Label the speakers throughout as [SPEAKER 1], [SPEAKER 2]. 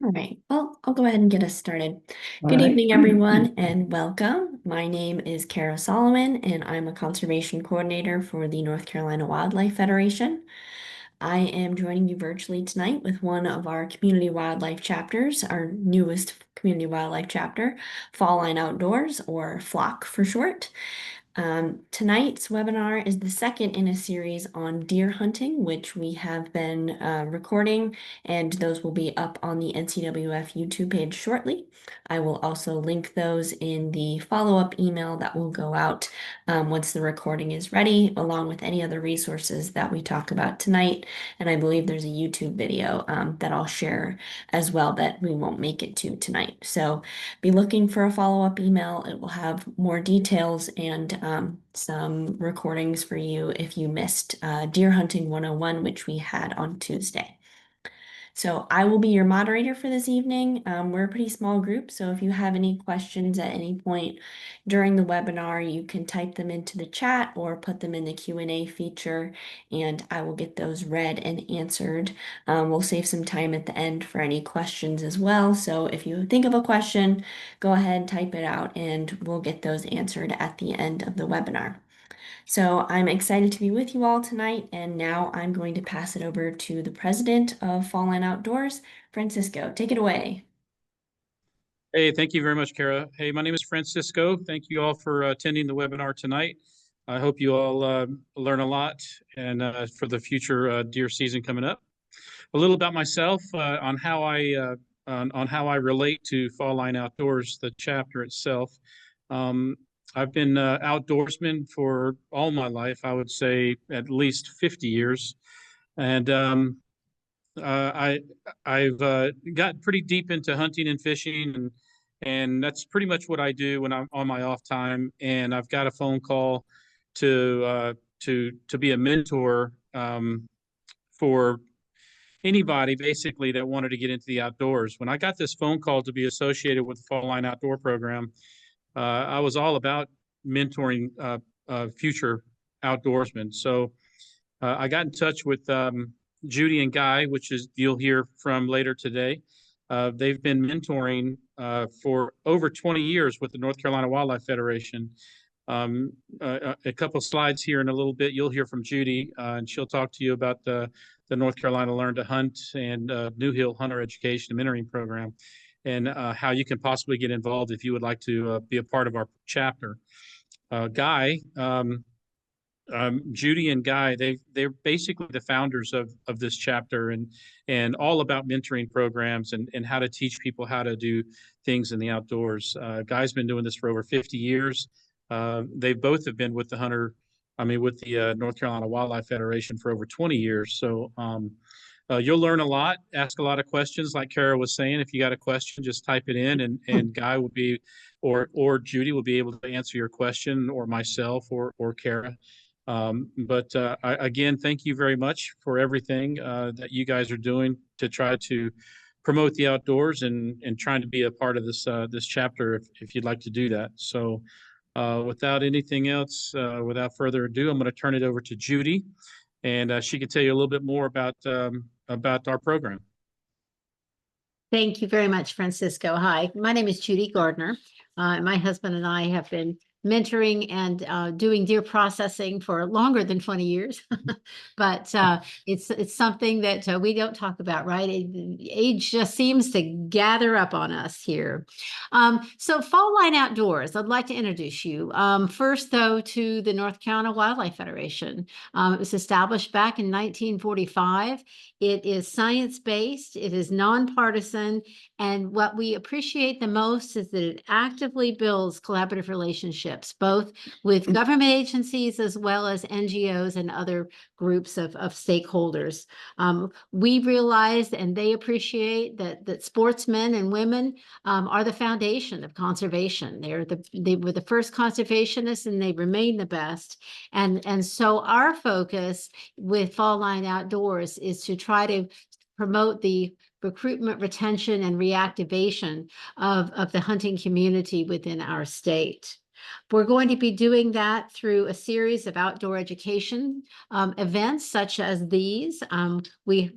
[SPEAKER 1] All right, well, I'll go ahead and get us started.
[SPEAKER 2] All
[SPEAKER 1] Good
[SPEAKER 2] right.
[SPEAKER 1] evening, everyone, and welcome. My name is Kara Solomon, and I'm a conservation coordinator for the North Carolina Wildlife Federation. I am joining you virtually tonight with one of our community wildlife chapters, our newest community wildlife chapter, Fall Line Outdoors, or FLOC for short. Tonight's webinar is the second in a series on deer hunting, which we have been recording, and those will be up on the NCWF YouTube page shortly. I will also link those in the follow-up email that will go out once the recording is ready, along with any other resources that we talk about tonight. And I believe there's a YouTube video that I'll share as well that we won't make it to tonight. So be looking for a follow-up email. It will have more details and some recordings for you if you missed Deer Hunting 101, which we had on Tuesday. So I will be your moderator for this evening. We're a pretty small group, so if you have any questions at any point during the webinar, you can type them into the chat or put them in the Q&A feature, and I will get those read and answered. We'll save some time at the end for any questions as well. So if you think of a question, go ahead and type it out, and we'll get those answered at the end of the webinar. So I'm excited to be with you all tonight, and now I'm going to pass it over to the president of Fall Line Outdoors, Francisco. Take it away.
[SPEAKER 2] Hey, thank you very much, Kara. Hey, my name is Francisco. Thank you all for attending the webinar tonight. I hope you all learn a lot and for the future deer season coming up. A little about myself on how I relate to Fall Line Outdoors, the chapter itself. I've been outdoorsman for all my life. I would say at least 50 years, and uh, I've got pretty deep into hunting and fishing, and that's pretty much what I do when I'm on my off time. And I've got a phone call to to be a mentor for anybody basically that wanted to get into the outdoors. When I got this phone call to be associated with the Fall Line Outdoor program, I was all about mentoring future outdoorsmen. So I got in touch with Judy and Guy, which is you'll hear from later today. They've been mentoring for over 20 years with the North Carolina Wildlife Federation. A couple slides here in a little bit, you'll hear from Judy, and she'll talk to you about the North Carolina Learn to Hunt and New Hill Hunter Education and Mentoring Program, and how you can possibly get involved if you would like to be a part of our chapter. Guy, Judy and Guy, they're basically the founders of this chapter and all about mentoring programs and how to teach people how to do things in the outdoors. Guy's been doing this for over 50 years. They both have been with with the North Carolina Wildlife Federation for over 20 years. So you'll learn a lot, ask a lot of questions. Like Kara was saying, if you got a question, just type it in, and Guy will be, or Judy will be able to answer your question, or myself, or Kara. Again, thank you very much for everything that you guys are doing to try to promote the outdoors and trying to be a part of this chapter if you'd like to do that. So without anything else, without further ado, I'm going to turn it over to Judy, and she can tell you a little bit more about our program.
[SPEAKER 3] Thank you very much, Francisco. Hi, my name is Judy Gardner. My husband and I have been mentoring and doing deer processing for longer than 20 years. But it's something that we don't talk about, right? Age just seems to gather up on us here. So Fall Line Outdoors, I'd like to introduce you. First, though, to the North Carolina Wildlife Federation. It was established back in 1945. It is science-based, it is nonpartisan, and what we appreciate the most is that it actively builds collaborative relationships, both with government agencies as well as NGOs and other groups of stakeholders. We realize and they appreciate that sportsmen and women are the foundation of conservation. They were the first conservationists and they remain the best. And so our focus with Fall Line Outdoors is to try to promote the recruitment, retention, and reactivation of the hunting community within our state. We're going to be doing that through a series of outdoor education events such as these. We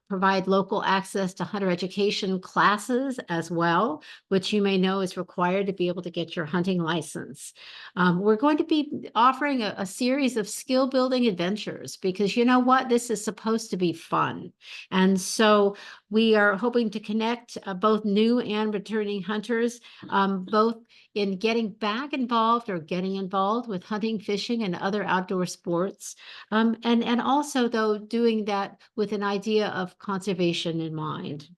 [SPEAKER 3] provide local access to hunter education classes as well, which you may know is required to be able to get your hunting license. We're going to be offering a series of skill building adventures because you know what? This is supposed to be fun. And so we are hoping to connect both new and returning hunters, both in getting back involved or getting involved with hunting, fishing, and other outdoor sports. And also, though, doing that with an idea of conservation in mind.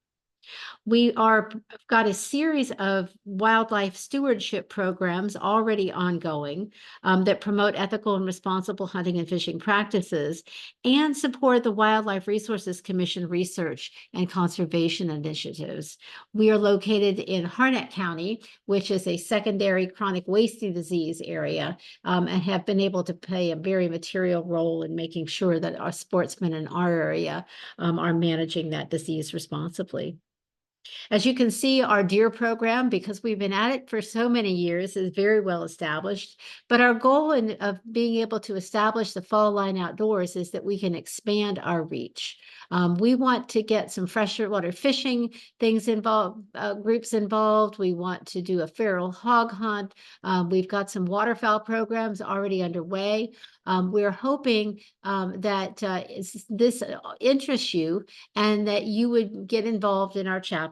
[SPEAKER 3] We are got a series of wildlife stewardship programs already ongoing that promote ethical and responsible hunting and fishing practices and support the Wildlife Resources Commission research and conservation initiatives. We are located in Harnett County, which is a secondary chronic wasting disease area, and have been able to play a very material role in making sure that our sportsmen in our area are managing that disease responsibly. As you can see, our deer program, because we've been at it for so many years, is very well established. But our goal of being able to establish the Fall Line Outdoors is that we can expand our reach. We want to get some freshwater fishing things involved, groups involved. We want to do a feral hog hunt. We've got some waterfowl programs already underway. We're hoping that this interests you and that you would get involved in our chapter.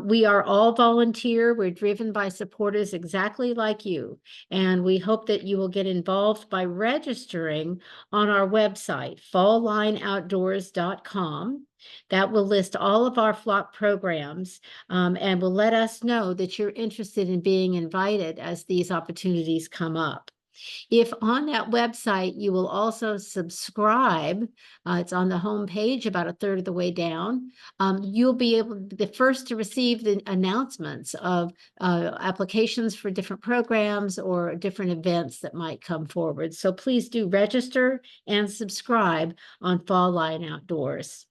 [SPEAKER 3] We are all volunteer. We're driven by supporters exactly like you. And we hope that you will get involved by registering on our website, falllineoutdoors.com. That will list all of our flock programs and will let us know that you're interested in being invited as these opportunities come up. If on that website, you will also subscribe, it's on the home page about a third of the way down, you'll be able to be the first to receive the announcements of applications for different programs or different events that might come forward. So please do register and subscribe on Fall Line Outdoors.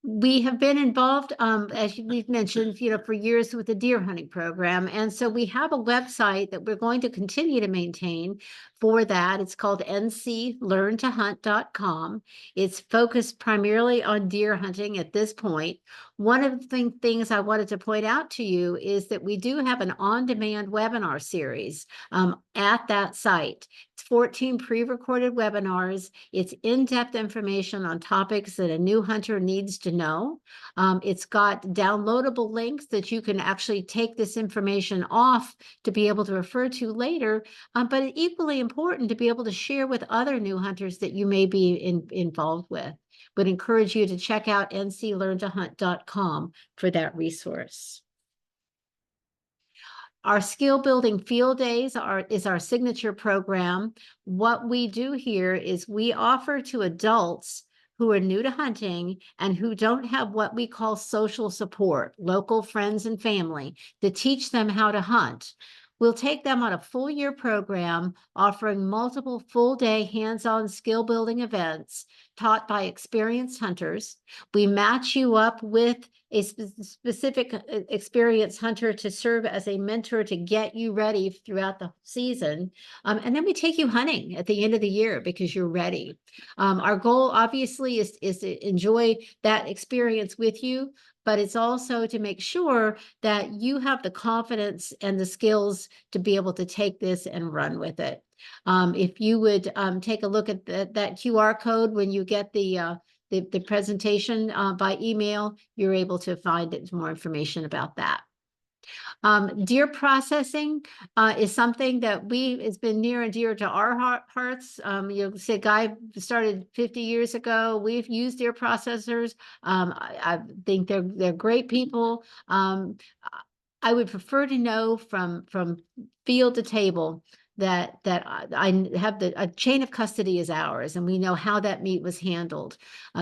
[SPEAKER 3] We have been involved, as we've mentioned, for years with the deer hunting program. And so we have a website that we're going to continue to maintain for that. It's called NCLearnToHunt.com. It's focused primarily on deer hunting at this point. One of the things I wanted to point out to you is that we do have an on-demand webinar series at that site. It's 14 pre-recorded webinars. It's in-depth information on topics that a new hunter needs to know. It's got downloadable links that you can actually take this information off to be able to refer to later, but equally important to be able to share with other new hunters that you may be involved with. Would encourage you to check out nclearntohunt.com for that resource. Our skill building field days is our signature program. What we do here is we offer to adults who are new to hunting and who don't have what we call social support, local friends and family, to teach them how to hunt. We'll take them on a full year program offering multiple full day hands-on skill building events taught by experienced hunters. We match you up with a specific experienced hunter to serve as a mentor to get you ready throughout the season. And then we take you hunting at the end of the year because you're ready. Our goal obviously is to enjoy that experience with you, but it's also to make sure that you have the confidence and the skills to be able to take this and run with it. If you would take a look at that QR code when you get the presentation by email, you're able to find more information about that. Deer processing is something that has been near and dear to our hearts. You'll say Guy started 50 years ago. We've used deer processors. I think they're great people. I would prefer to know from field to table that I have a chain of custody is ours, and we know how that meat was handled.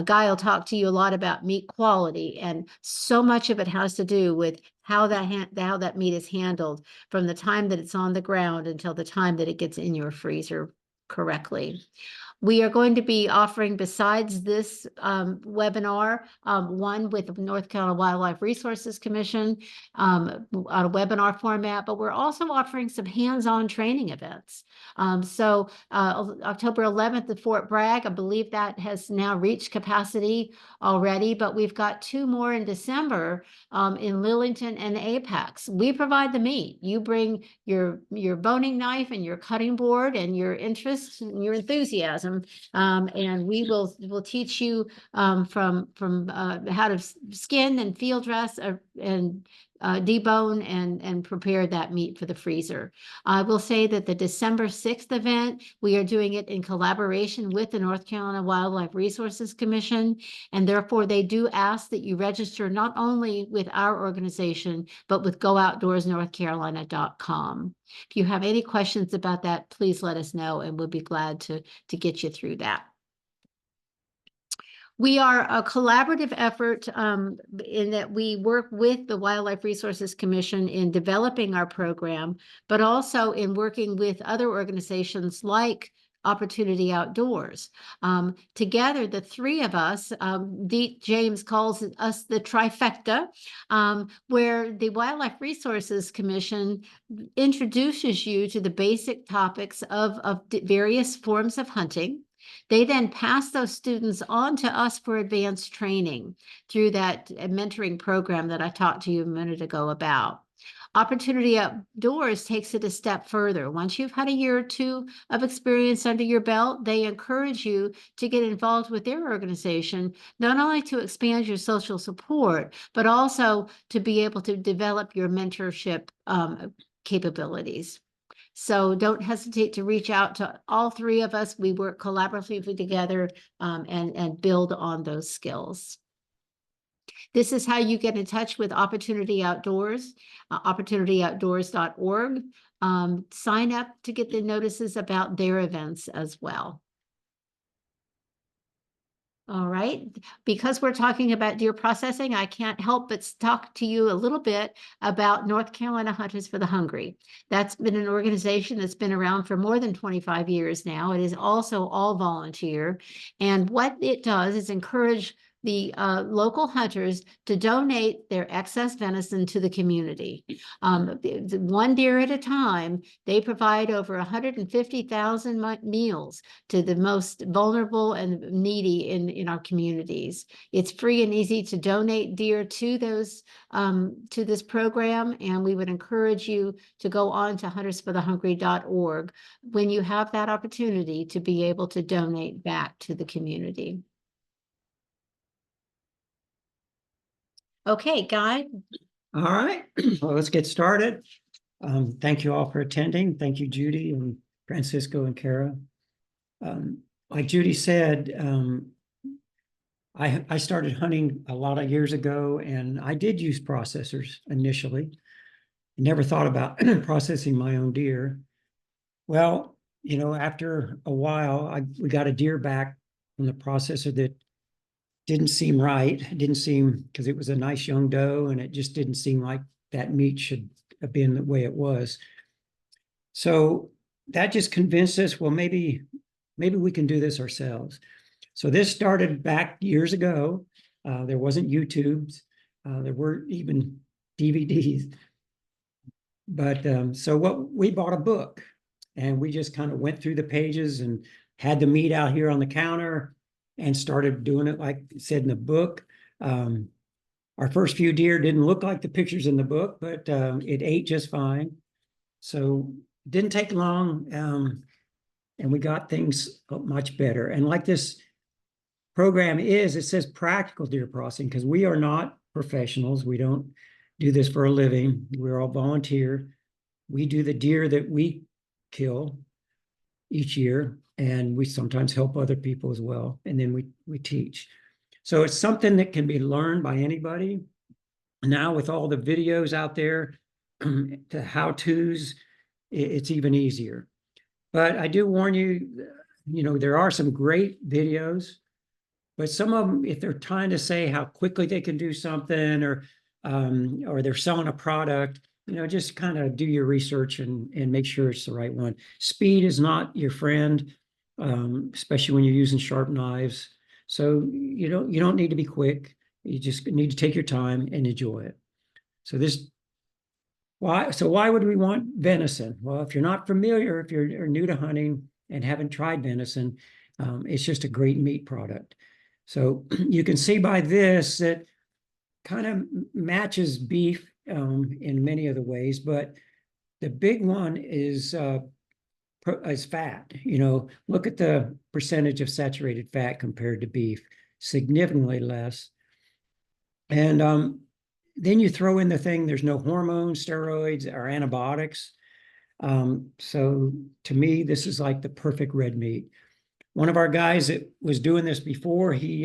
[SPEAKER 3] Guy will talk to you a lot about meat quality, and so much of it has to do with how that meat is handled from the time that it's on the ground until the time that it gets in your freezer correctly. We are going to be offering, besides this webinar, one with the North Carolina Wildlife Resources Commission on a webinar format, but we're also offering some hands-on training events. October 11th at Fort Bragg, I believe that has now reached capacity already, but we've got 2 more in December in Lillington and Apex. We provide the meat. You bring your boning knife and your cutting board and your interest and your enthusiasm, and we'll teach you from how to skin and field dress and debone and prepare that meat for the freezer. I will say that the December 6th event, we are doing it in collaboration with the North Carolina Wildlife Resources Commission, and therefore they do ask that you register not only with our organization, but with GoOutdoorsNorthCarolina.com. If you have any questions about that, please let us know, and we'll be glad to get you through that. We are a collaborative effort in that we work with the Wildlife Resources Commission in developing our program, but also in working with other organizations like Opportunity Outdoors. Together, the 3 of us, James calls us the trifecta, where the Wildlife Resources Commission introduces you to the basic topics of various forms of hunting. They then pass those students on to us for advanced training through that mentoring program that I talked to you a minute ago about. Opportunity Outdoors takes it a step further. Once you've had a year or 2 of experience under your belt, they encourage you to get involved with their organization, not only to expand your social support, but also to be able to develop your mentorship capabilities. So don't hesitate to reach out to all 3 of us. We work collaboratively together and build on those skills. This is how you get in touch with Opportunity Outdoors, opportunityoutdoors.org. Sign up to get the notices about their events as well. All right, because we're talking about deer processing, I can't help but talk to you a little bit about North Carolina Hunters for the Hungry. That's been an organization that's been around for more than 25 years now. It is also all volunteer. And what it does is encourage the local hunters to donate their excess venison to the community. One deer at a time, they provide over 150,000 meals to the most vulnerable and needy in our communities. It's free and easy to donate deer to those to this program, and we would encourage you to go on to huntersforthehungry.org when you have that opportunity to be able to donate back to the community. Okay, Guy.
[SPEAKER 4] All right, well, let's get started. Thank you all for attending. Thank you, Judy and Francisco and Kara. Like Judy said, I started hunting a lot of years ago, and I did use processors initially. I never thought about processing my own deer. Well, you know, after a while, we got a deer back from the processor that didn't seem right. It didn't seem, because it was a nice young doe, and it just didn't seem like that meat should have been the way it was. So that just convinced us, well, maybe we can do this ourselves. So this started back years ago. There wasn't YouTubes. There weren't even DVDs. But so we bought a book, and we just kind of went through the pages and had the meat out here on the counter and started doing it like it said in the book. Our first few deer didn't look like the pictures in the book, but it ate just fine. So it didn't take long, and we got things much better. And like this program it says practical deer processing, because we are not professionals. We don't do this for a living. We're all volunteer. We do the deer that we kill each year, and we sometimes help other people as well. And then we teach. So it's something that can be learned by anybody. Now with all the videos out there, the how-tos, it's even easier. But I do warn you, you know, there are some great videos, but some of them, if they're trying to say how quickly they can do something, or they're selling a product, you know, just kind of do your research and make sure it's the right one. Speed is not your friend. especially when you're using sharp knives. So you don't need to be quick. You just need to take your time and enjoy it. So why would we want venison? Well, if you're not familiar, if you're new to hunting and haven't tried venison, it's just a great meat product. So you can see by this that kind of matches beef in many of the ways, but the big one is fat. Look at the percentage of saturated fat compared to beef, significantly less. And then you throw in the thing, there's no hormones, steroids, or antibiotics. So to me, this is like the perfect red meat. One of our guys that was doing this before, he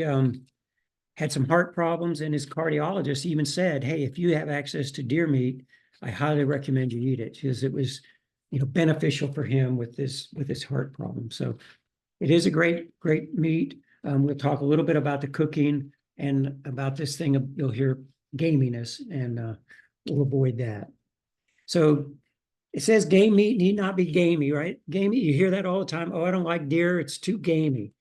[SPEAKER 4] had some heart problems, and his cardiologist even said, hey, if you have access to deer meat, I highly recommend you eat it, because it was beneficial for him with his heart problem. So it is a great meat. We'll talk a little bit about the cooking and about this thing. You'll hear gaminess, and we'll avoid that. So it says game meat need not be gamey, right? Gamey, you hear that all the time. Oh, I don't like deer, it's too gamey.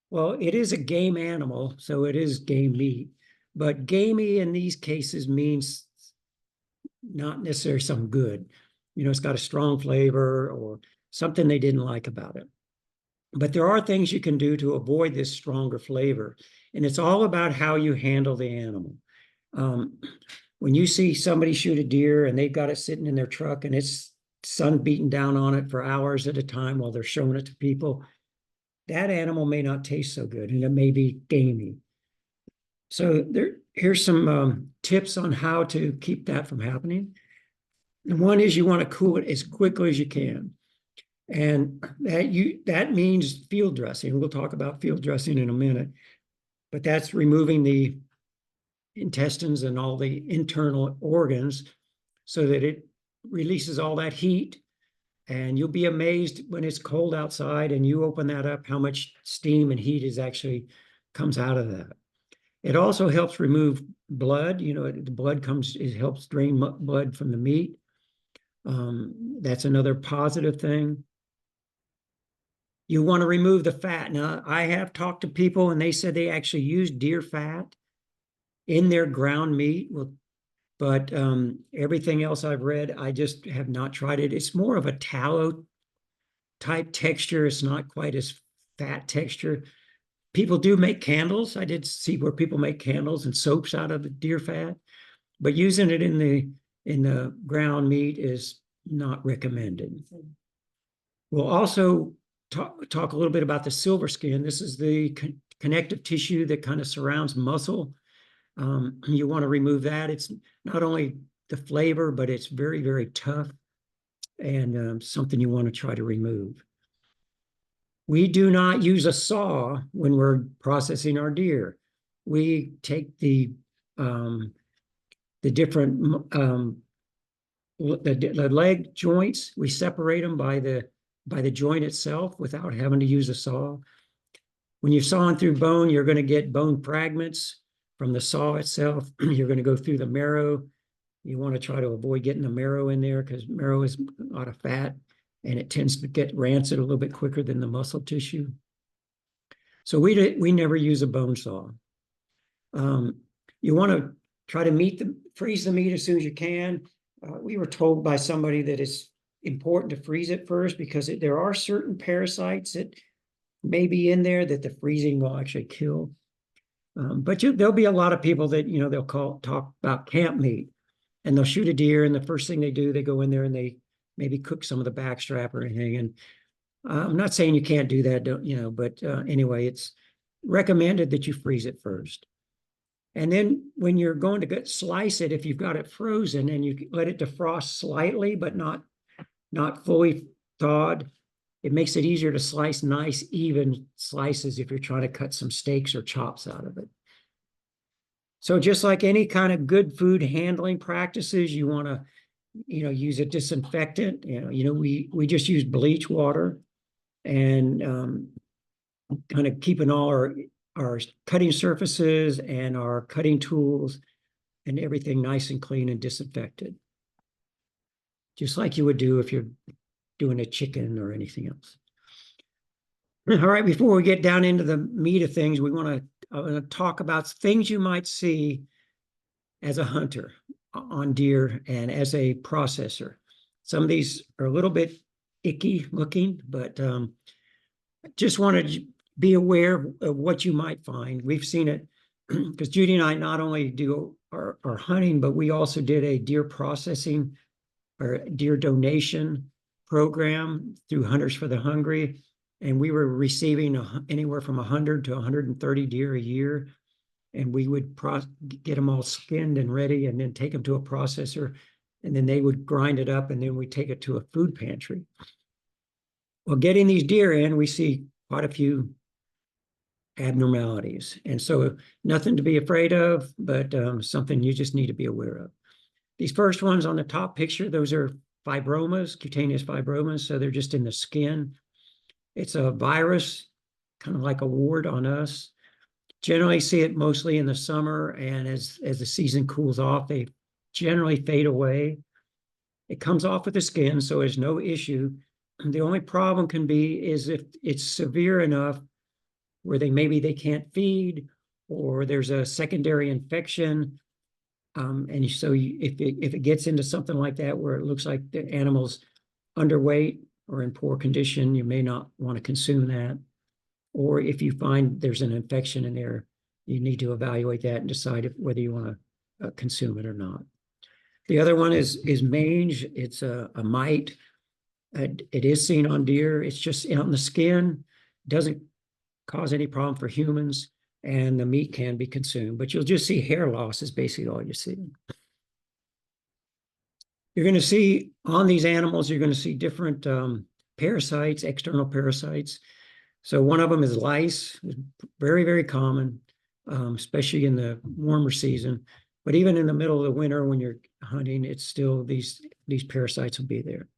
[SPEAKER 4] Well, it is a game animal, so it is game meat. But gamey in these cases means not necessarily something good. It's got a strong flavor or something they didn't like about it. But there are things you can do to avoid this stronger flavor. And it's all about how you handle the animal. When you see somebody shoot a deer and they've got it sitting in their truck and it's sun beating down on it for hours at a time while they're showing it to people, that animal may not taste so good, and it may be gamey. So here's some tips on how to keep that from happening. And one is you want to cool it as quickly as you can. And that means field dressing. We'll talk about field dressing in a minute, but that's removing the intestines and all the internal organs so that it releases all that heat. And you'll be amazed when it's cold outside and you open that up, how much steam and heat comes out of that. It also helps remove blood. The blood it helps drain blood from the meat. That's another positive thing. You want to remove the fat. Now, I have talked to people and they said they actually use deer fat in their ground meat. But everything else I've read, I just have not tried it. It's more of a tallow type texture. It's not quite as fat texture. People do make candles. I did see where people make candles and soaps out of the deer fat, but using it in the ground meat is not recommended. We'll also talk a little bit about the silver skin. This is the connective tissue that kind of surrounds muscle. You want to remove that. It's not only the flavor, but it's very, very tough and something you want to try to remove. We do not use a saw when we're processing our deer. We take the different the leg joints. We separate them by the joint itself without having to use a saw. When you're sawing through bone, you're going to get bone fragments from the saw itself. You're going to go through the marrow. You want to try to avoid getting the marrow in there because marrow is a lot of fat and it tends to get rancid a little bit quicker than the muscle tissue. So we never use a bone saw. You want to try to freeze the meat as soon as you can. We were told by somebody that it's important to freeze it first because there are certain parasites that may be in there that the freezing will actually kill. But there'll be a lot of people that, they'll talk about camp meat and they'll shoot a deer. And the first thing they do, they go in there and they maybe cook some of the backstrap or anything. And I'm not saying you can't do that, but anyway, it's recommended that you freeze it first. And then when you're going to slice it, if you've got it frozen and you let it defrost slightly, but not fully thawed, it makes it easier to slice nice, even slices if you're trying to cut some steaks or chops out of it. So just like any kind of good food handling practices, you want to, use a disinfectant. We just use bleach water and kind of keeping all our cutting surfaces and our cutting tools and everything nice and clean and disinfected. Just like you would do if you're doing a chicken or anything else. All right, before we get down into the meat of things, we want to talk about things you might see as a hunter on deer and as a processor. Some of these are a little bit icky looking, but just wanted to be aware of what you might find. We've seen it because Judy and I not only do our hunting, but we also did a deer processing or deer donation program through Hunters for the Hungry. And we were receiving anywhere from 100 to 130 deer a year. And we would get them all skinned and ready and then take them to a processor. And then they would grind it up and then we take it to a food pantry. Well, getting these deer in, we see quite a few abnormalities. And so nothing to be afraid of, but something you just need to be aware of. These first ones on the top picture, those are fibromas, cutaneous fibromas. So they're just in the skin. It's a virus, kind of like a wart on us. Generally see it mostly in the summer. And as the season cools off, they generally fade away. It comes off with the skin, so there's no issue. The only problem can be is if it's severe enough where maybe they can't feed or there's a secondary infection. And so if it gets into something like that where it looks like the animal's underweight or in poor condition, you may not want to consume that. Or if you find there's an infection in there, you need to evaluate that and decide whether you want to consume it or not. The other one is mange. It's a mite. It is seen on deer. It's just on the skin. Doesn't cause any problem for humans, and the meat can be consumed. But you'll just see hair loss is basically all you see. You're going to see on these animals, you're going to see different parasites, external parasites. So one of them is lice, very, very common, especially in the warmer season. But even in the middle of the winter when you're hunting, it's still these parasites will be there.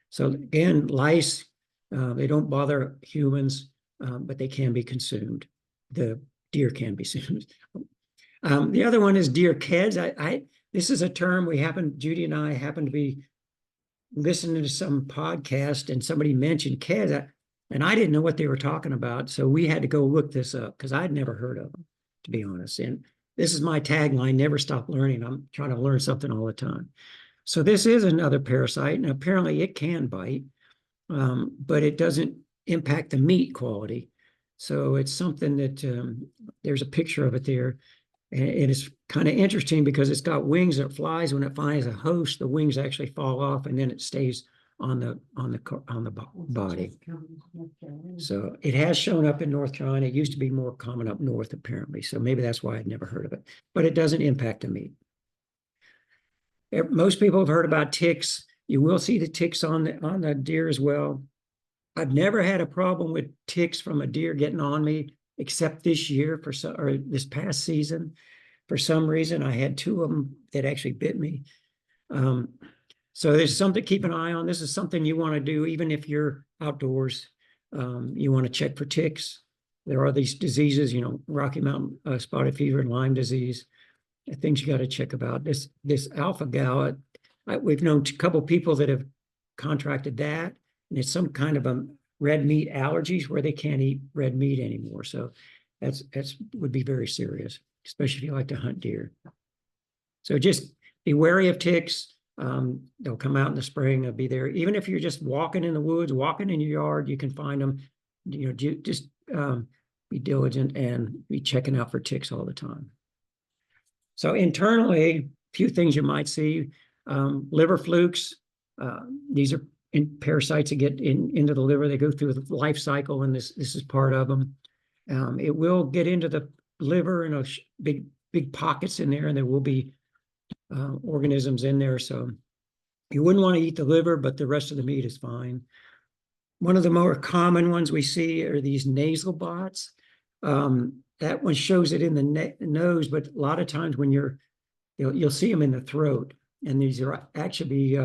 [SPEAKER 4] So again, lice, they don't bother humans, but they can be consumed. The deer can be consumed. The other one is deer keds. This is a term Judy and I happen to be listening to some podcast and somebody mentioned keds, and I didn't know what they were talking about. So we had to go look this up because I'd never heard of them, to be honest. And this is my tagline, never stop learning. I'm trying to learn something all the time. So this is another parasite, and apparently it can bite, but it doesn't impact the meat quality. So it's something that there's a picture of it there. And it is kind of interesting because it's got wings that flies. When it finds a host, the wings actually fall off and then it stays on the body. So it has shown up in North Carolina. It used to be more common up north, apparently. So maybe that's why I'd never heard of it. But it doesn't impact the meat. Most people have heard about ticks. You will see the ticks on the deer as well. I've never had a problem with ticks from a deer getting on me, except this year or this past season. For some reason, I had 2 of them that actually bit me. So there's something to keep an eye on. This is something you want to do even if you're outdoors. You want to check for ticks. There are these diseases, Rocky Mountain spotted fever and Lyme disease. Things you got to check about. This alpha gal, we've known a couple people that have contracted that, and it's some kind of a red meat allergies where they can't eat red meat anymore. So that's would be very serious, especially if you like to hunt deer. So just be wary of ticks. They'll come out in the spring. They'll be there. Even if you're just walking in the woods, walking in your yard, you can find them. Just be diligent and be checking out for ticks all the time. So internally, a few things you might see. Liver flukes. These are parasites that get into the liver. They go through the life cycle, and this is part of them. It will get into the liver in big pockets in there, and there will be organisms in there. So you wouldn't want to eat the liver, but the rest of the meat is fine. One of the more common ones we see are these nasal bots. That one shows it in the nose, but a lot of times when you'll see them in the throat, and these are actually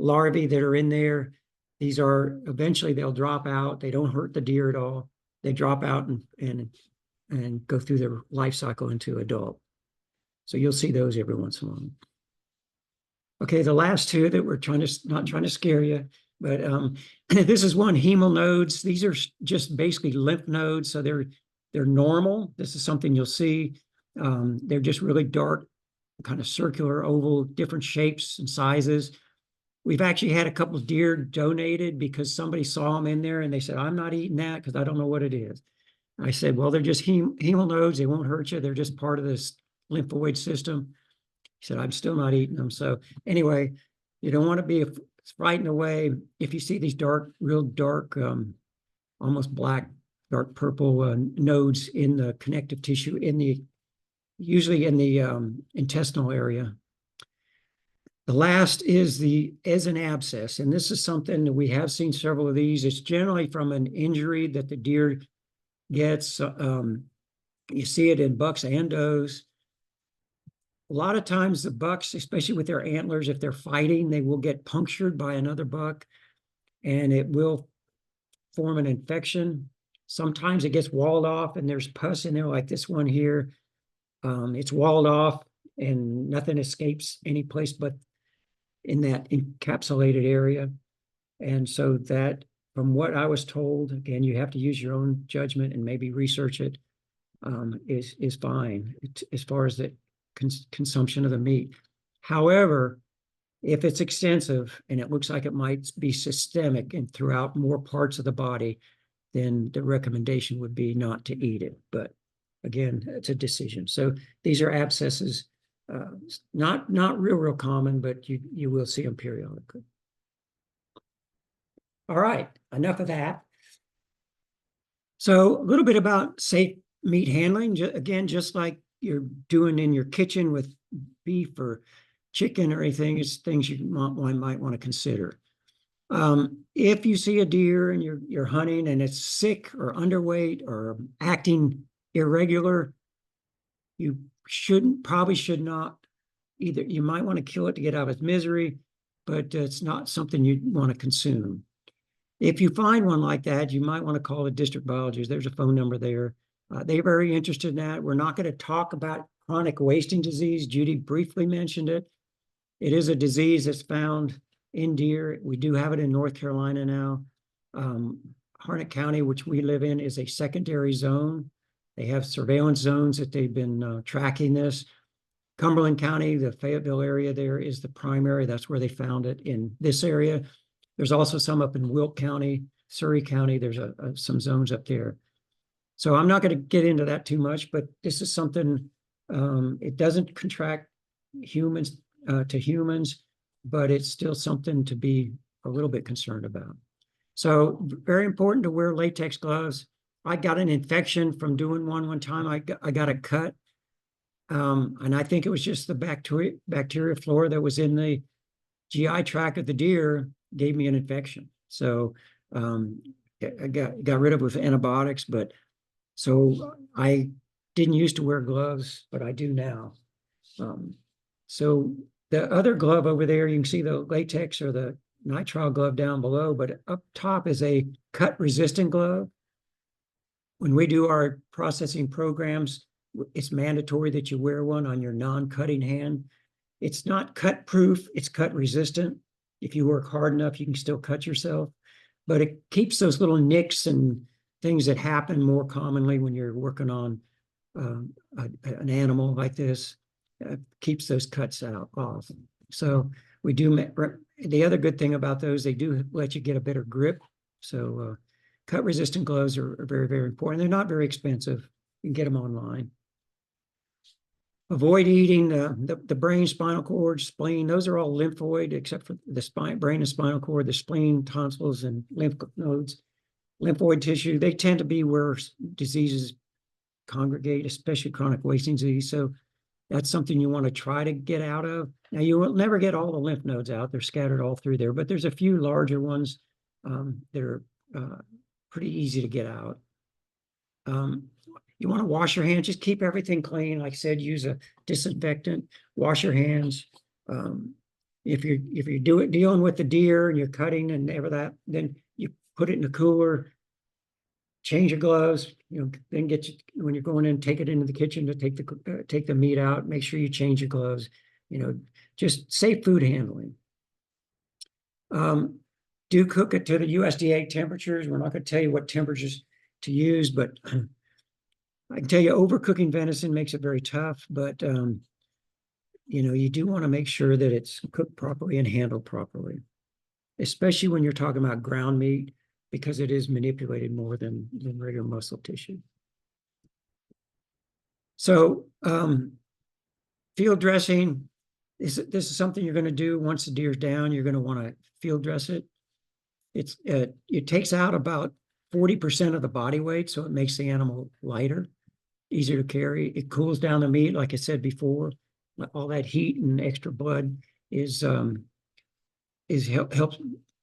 [SPEAKER 4] larvae that are in there. These are eventually they'll drop out. They don't hurt the deer at all. They drop out and go through their life cycle into adult. So you'll see those every once in a while. Okay, the last 2 that we're not trying to scare you. But this is one, hemal nodes. These are just basically lymph nodes, so they're normal. This is something you'll see. They're just really dark, kind of circular, oval, different shapes and sizes. We've actually had a couple of deer donated because somebody saw them in there and they said, I'm not eating that because I don't know what it is. I said, well, they're just hemal nodes. They won't hurt you. They're just part of this lymphoid system. He said, I'm still not eating them. So anyway, you don't want to be frightened away if you see these dark, real dark, almost black, dark purple nodes in the connective tissue, usually in the intestinal area. The last is an abscess, and this is something that we have seen several of these. It's generally from an injury that the deer gets. You see it in bucks and does. A lot of times the bucks, especially with their antlers, if they're fighting, they will get punctured by another buck, and it will form an infection. Sometimes it gets walled off, and there's pus in there, like this one here. It's walled off, and nothing escapes any place but in that encapsulated area. And so that, from what I was told, again, you have to use your own judgment and maybe research it, is fine as far as the consumption of the meat. However, if it's extensive and it looks like it might be systemic and throughout more parts of the body, then the recommendation would be not to eat it. But again, it's a decision. So these are abscesses, not real common, but you will see them periodically. All right, enough of that. So a little bit about safe meat handling. Again, just like you're doing in your kitchen with beef or chicken or anything, it's things you might want to consider. If you see a deer and you're hunting and it's sick or underweight or acting irregular, you probably should not either. You might want to kill it to get out of its misery, but it's not something you want to consume. If you find one like that, you might want to call the district biologist. There's a phone number there. They're very interested in that. We're not going to talk about chronic wasting disease. Judy briefly mentioned it. It is a disease that's found in deer. We do have it in North Carolina now. Harnett County, which we live in, is a secondary zone. They have surveillance zones that they've been tracking this. Cumberland County, the Fayetteville area there, is the primary. That's where they found it in this area. There's also some up in Wilk County, Surrey County. There's some zones up there. So I'm not going to get into that too much, but this is something, it doesn't contract humans to humans, but it's still something to be a little bit concerned about. So very important to wear latex gloves. I got an infection from doing one time. I got a cut, and I think it was just the bacteria flora that was in the GI tract of the deer gave me an infection. So I got rid of it with antibiotics, but so I didn't used to wear gloves, but I do now. So the other glove over there, you can see the latex or the nitrile glove down below, but up top is a cut resistant glove. When we do our processing programs, it's mandatory that you wear one on your non-cutting hand. It's not cut proof, it's cut resistant. If you work hard enough, you can still cut yourself, but it keeps those little nicks and things that happen more commonly when you're working on an animal like this, keeps those cuts off. So we do, the other good thing about those, they do let you get a better grip. So cut resistant gloves are very, very important. They're not very expensive. You can get them online. Avoid eating the brain, spinal cord, spleen. Those are all lymphoid, except for the brain and spinal cord, the spleen, tonsils, and lymph nodes. Lymphoid tissue, they tend to be where diseases congregate, especially chronic wasting disease. So that's something you want to try to get out of. Now, you will never get all the lymph nodes out. They're scattered all through there, but there's a few larger ones that are pretty easy to get out. You want to wash your hands, just keep everything clean. Like I said, use a disinfectant, wash your hands. If you're dealing with the deer and you're cutting and that, then you put it in the cooler, change your gloves, then when you're going in, take it into the kitchen to take the meat out, make sure you change your gloves, just safe food handling. do cook it to the USDA temperatures. We're not going to tell you what temperatures to use, but I can tell you overcooking venison makes it very tough, but you do want to make sure that it's cooked properly and handled properly, especially when you're talking about ground meat, because it is manipulated more than regular muscle tissue. So field dressing, this is something you're going to do once the deer's down. You're going to want to field dress it. It takes out about 40% of the body weight, so it makes the animal lighter, easier to carry. It cools down the meat, like I said before. All that heat and extra blood helps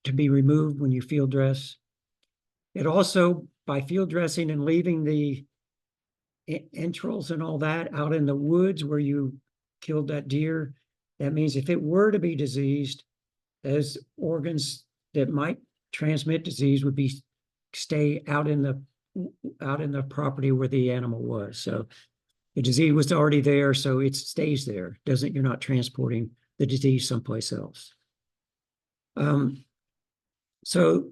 [SPEAKER 4] to be removed when you field dress. It also, by field dressing and leaving the entrails and all that out in the woods where you killed that deer, that means if it were to be diseased, those organs that might transmit disease would be stay out in the property where the animal was. So the disease was already there, so it stays there. You're not transporting the disease someplace else. So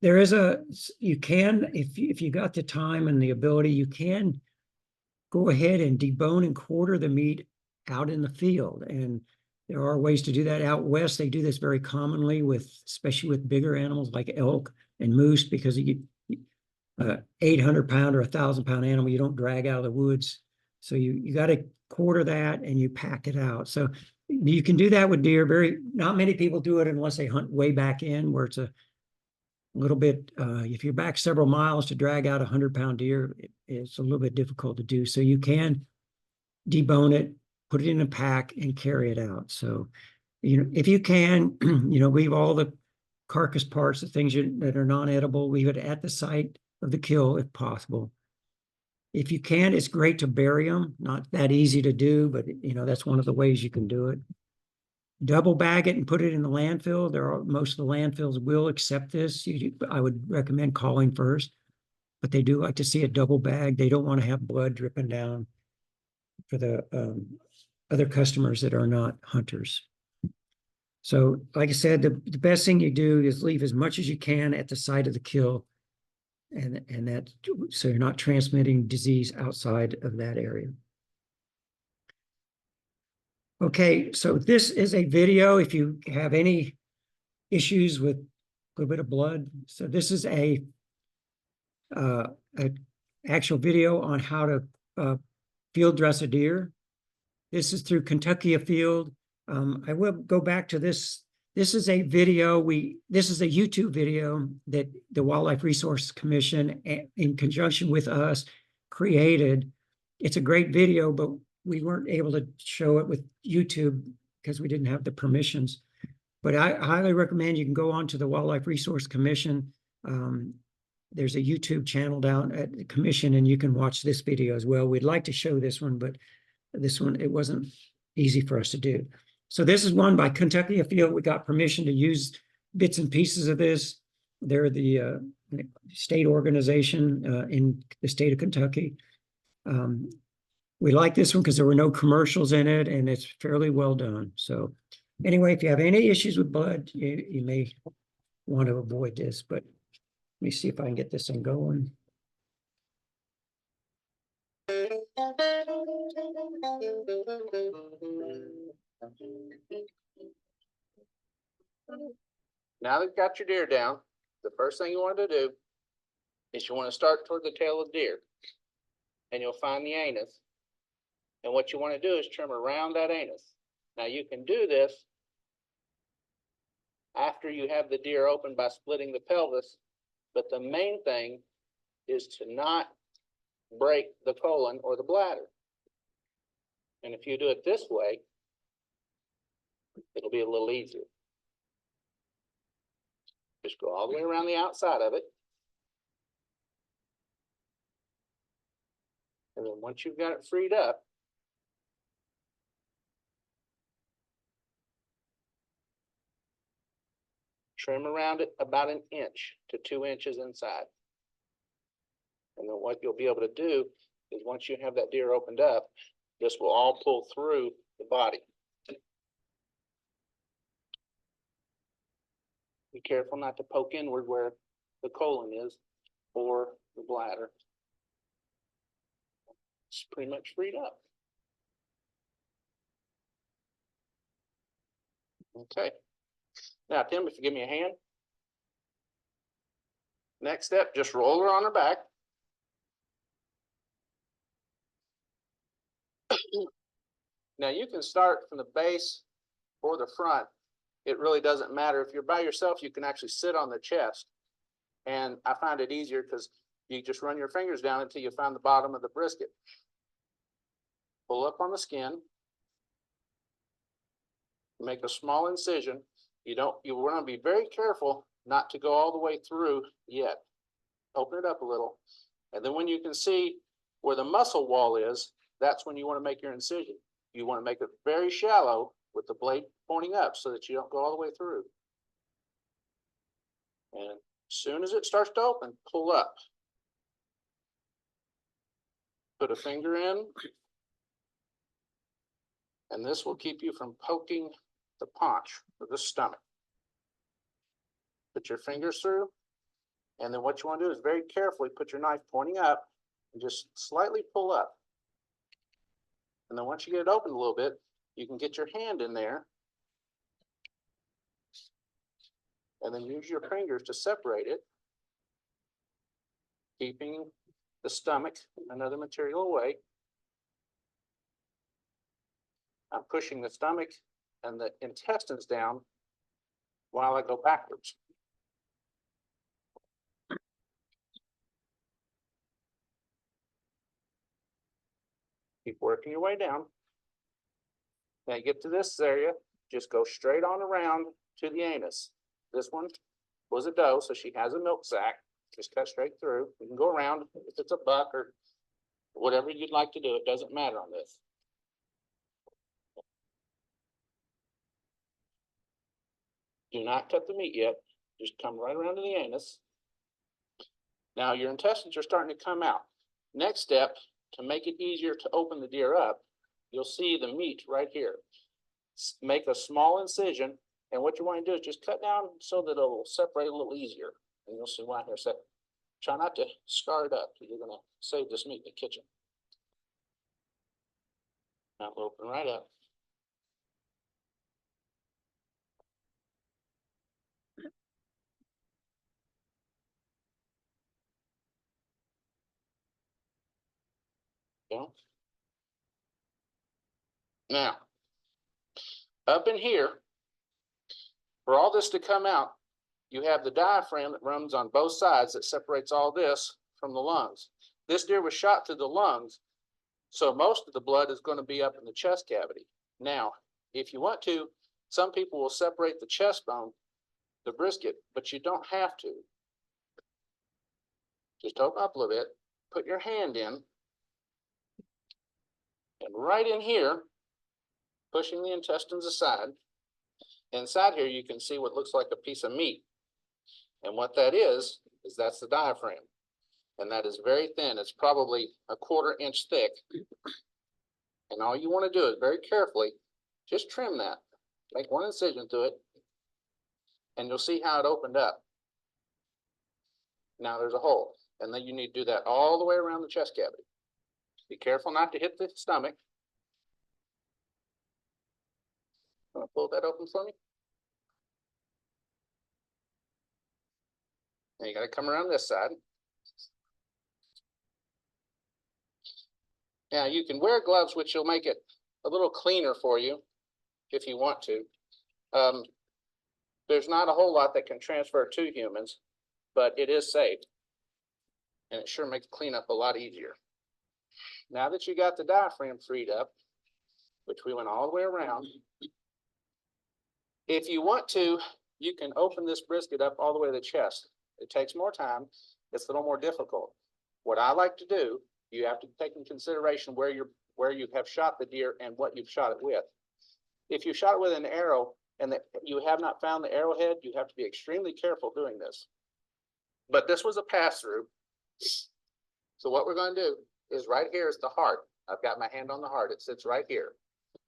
[SPEAKER 4] there is you can, if you got the time and the ability, you can go ahead and debone and quarter the meat out in the field. And there are ways to do that out west. They do this very commonly especially with bigger animals like elk and moose, because you 800-pound or 1,000-pound animal, you don't drag out of the woods. So you got to quarter that and you pack it out. So you can do that with deer. Not many people do it unless they hunt way back in, where it's a little bit, if you're back several miles to drag out a 100-pound deer, it's a little bit difficult to do. So you can debone it, put it in a pack, and carry it out. So, if you can, leave all the carcass parts, the things that are non-edible, leave it at the site of the kill if possible. If you can, it's great to bury them. Not that easy to do, but that's one of the ways you can do it. Double bag it and put it in the landfill. Most of the landfills will accept this. I would recommend calling first, but they do like to see a double bag. They don't want to have blood dripping down for the other customers that are not hunters. So, like I said, the best thing you do is leave as much as you can at the site of the kill, and that, so you're not transmitting disease outside of that area. Okay, so this is a video if you have any issues with a little bit of blood. So this is a actual video on how to field dress a deer. This is through Kentucky Field. I will go back to this. This is a video. This is a YouTube video that the Wildlife Resource Commission, in conjunction with us, created. It's a great video, but we weren't able to show it with YouTube because we didn't have the permissions. But I highly recommend you can go on to the Wildlife Resource Commission. There's a YouTube channel down at the commission, and you can watch this video as well. We'd like to show this one, but this one, it wasn't easy for us to do. So this is one by Kentucky Field. We got permission to use bits and pieces of this. They're the state organization in the state of Kentucky. We like this one because there were no commercials in it, and it's fairly well done. So anyway, if you have any issues with blood, you may want to avoid this, but let me see if I can get this thing going.
[SPEAKER 5] Now that you've got your deer down, the first thing you want to do is you want to start toward the tail of the deer, and you'll find the anus. And what you want to do is trim around that anus. Now you can do this after you have the deer open by splitting the pelvis, but the main thing is to not break the colon or the bladder. And if you do it this way, it'll be a little easier. Just go all the way around the outside of it. And then once you've got it freed up, trim around it about 1 inch to 2 inches inside. And then what you'll be able to do is once you have that deer opened up, this will all pull through the body. Be careful not to poke inward where the colon is or the bladder. It's pretty much freed up. Okay. Now, Tim, if you give me a hand. Next step, just roll her on her back. Now you can start from the base or the front. It really doesn't matter. If you're by yourself, you can actually sit on the chest. And I find it easier because you just run your fingers down until you find the bottom of the brisket. Pull up on the skin. Make a small incision. You want to be very careful not to go all the way through yet. Open it up a little. And then when you can see where the muscle wall is, that's when you want to make your incision. You want to make it very shallow with the blade pointing up so that you don't go all the way through. And as soon as it starts to open, pull up. Put a finger in. And this will keep you from poking the paunch or the stomach. Put your fingers through. And then what you want to do is very carefully put your knife pointing up and just slightly pull up. And then once you get it open a little bit, you can get your hand in there. And then use your fingers to separate it, keeping the stomach and other material away. I'm pushing the stomach and the intestines down while I go backwards. Keep working your way down. Now you get to this area, just go straight on around to the anus. This one was a doe, so she has a milk sac. Just cut straight through. You can go around if it's a buck or whatever you'd like to do. It doesn't matter on this. Do not cut the meat yet. Just come right around to the anus. Now your intestines are starting to come out. Next step, to make it easier to open the deer up, you'll see the meat right here. Make a small incision, and what you want to do is just cut down so that it'll separate a little easier. And you'll see why here. So try not to scar it up. You're going to save this meat in the kitchen. Now open right up. Okay. Now, up in here, for all this to come out, you have the diaphragm that runs on both sides that separates all this from the lungs. This deer was shot through the lungs, so most of the blood is going to be up in the chest cavity. Now, if you want to, some people will separate the chest bone, the brisket, but you don't have to. Just open up a little bit, put your hand in, and right in here, pushing the intestines aside, inside here you can see what looks like a piece of meat. And what that is that's the diaphragm. And that is very thin. It's probably a 1/4 inch thick. And all you want to do is very carefully just trim that. Make one incision through it. And you'll see how it opened up. Now there's a hole. And then you need to do that all the way around the chest cavity. Be careful not to hit the stomach. Want to pull that open for me? Now you got to come around this side. Now you can wear gloves, which will make it a little cleaner for you if you want to. There's not a whole lot that can transfer to humans, but it is safe. And it sure makes cleanup a lot easier. Now that you got the diaphragm freed up, which we went all the way around, if you want to, you can open this brisket up all the way to the chest. It takes more time. It's a little more difficult. What I like to do, you have to take in consideration where you have shot the deer and what you've shot it with. If you shot it with an arrow and that you have not found the arrowhead, you have to be extremely careful doing this. But this was a pass-through. So what we're going to do is right here is the heart. I've got my hand on the heart. It sits right here.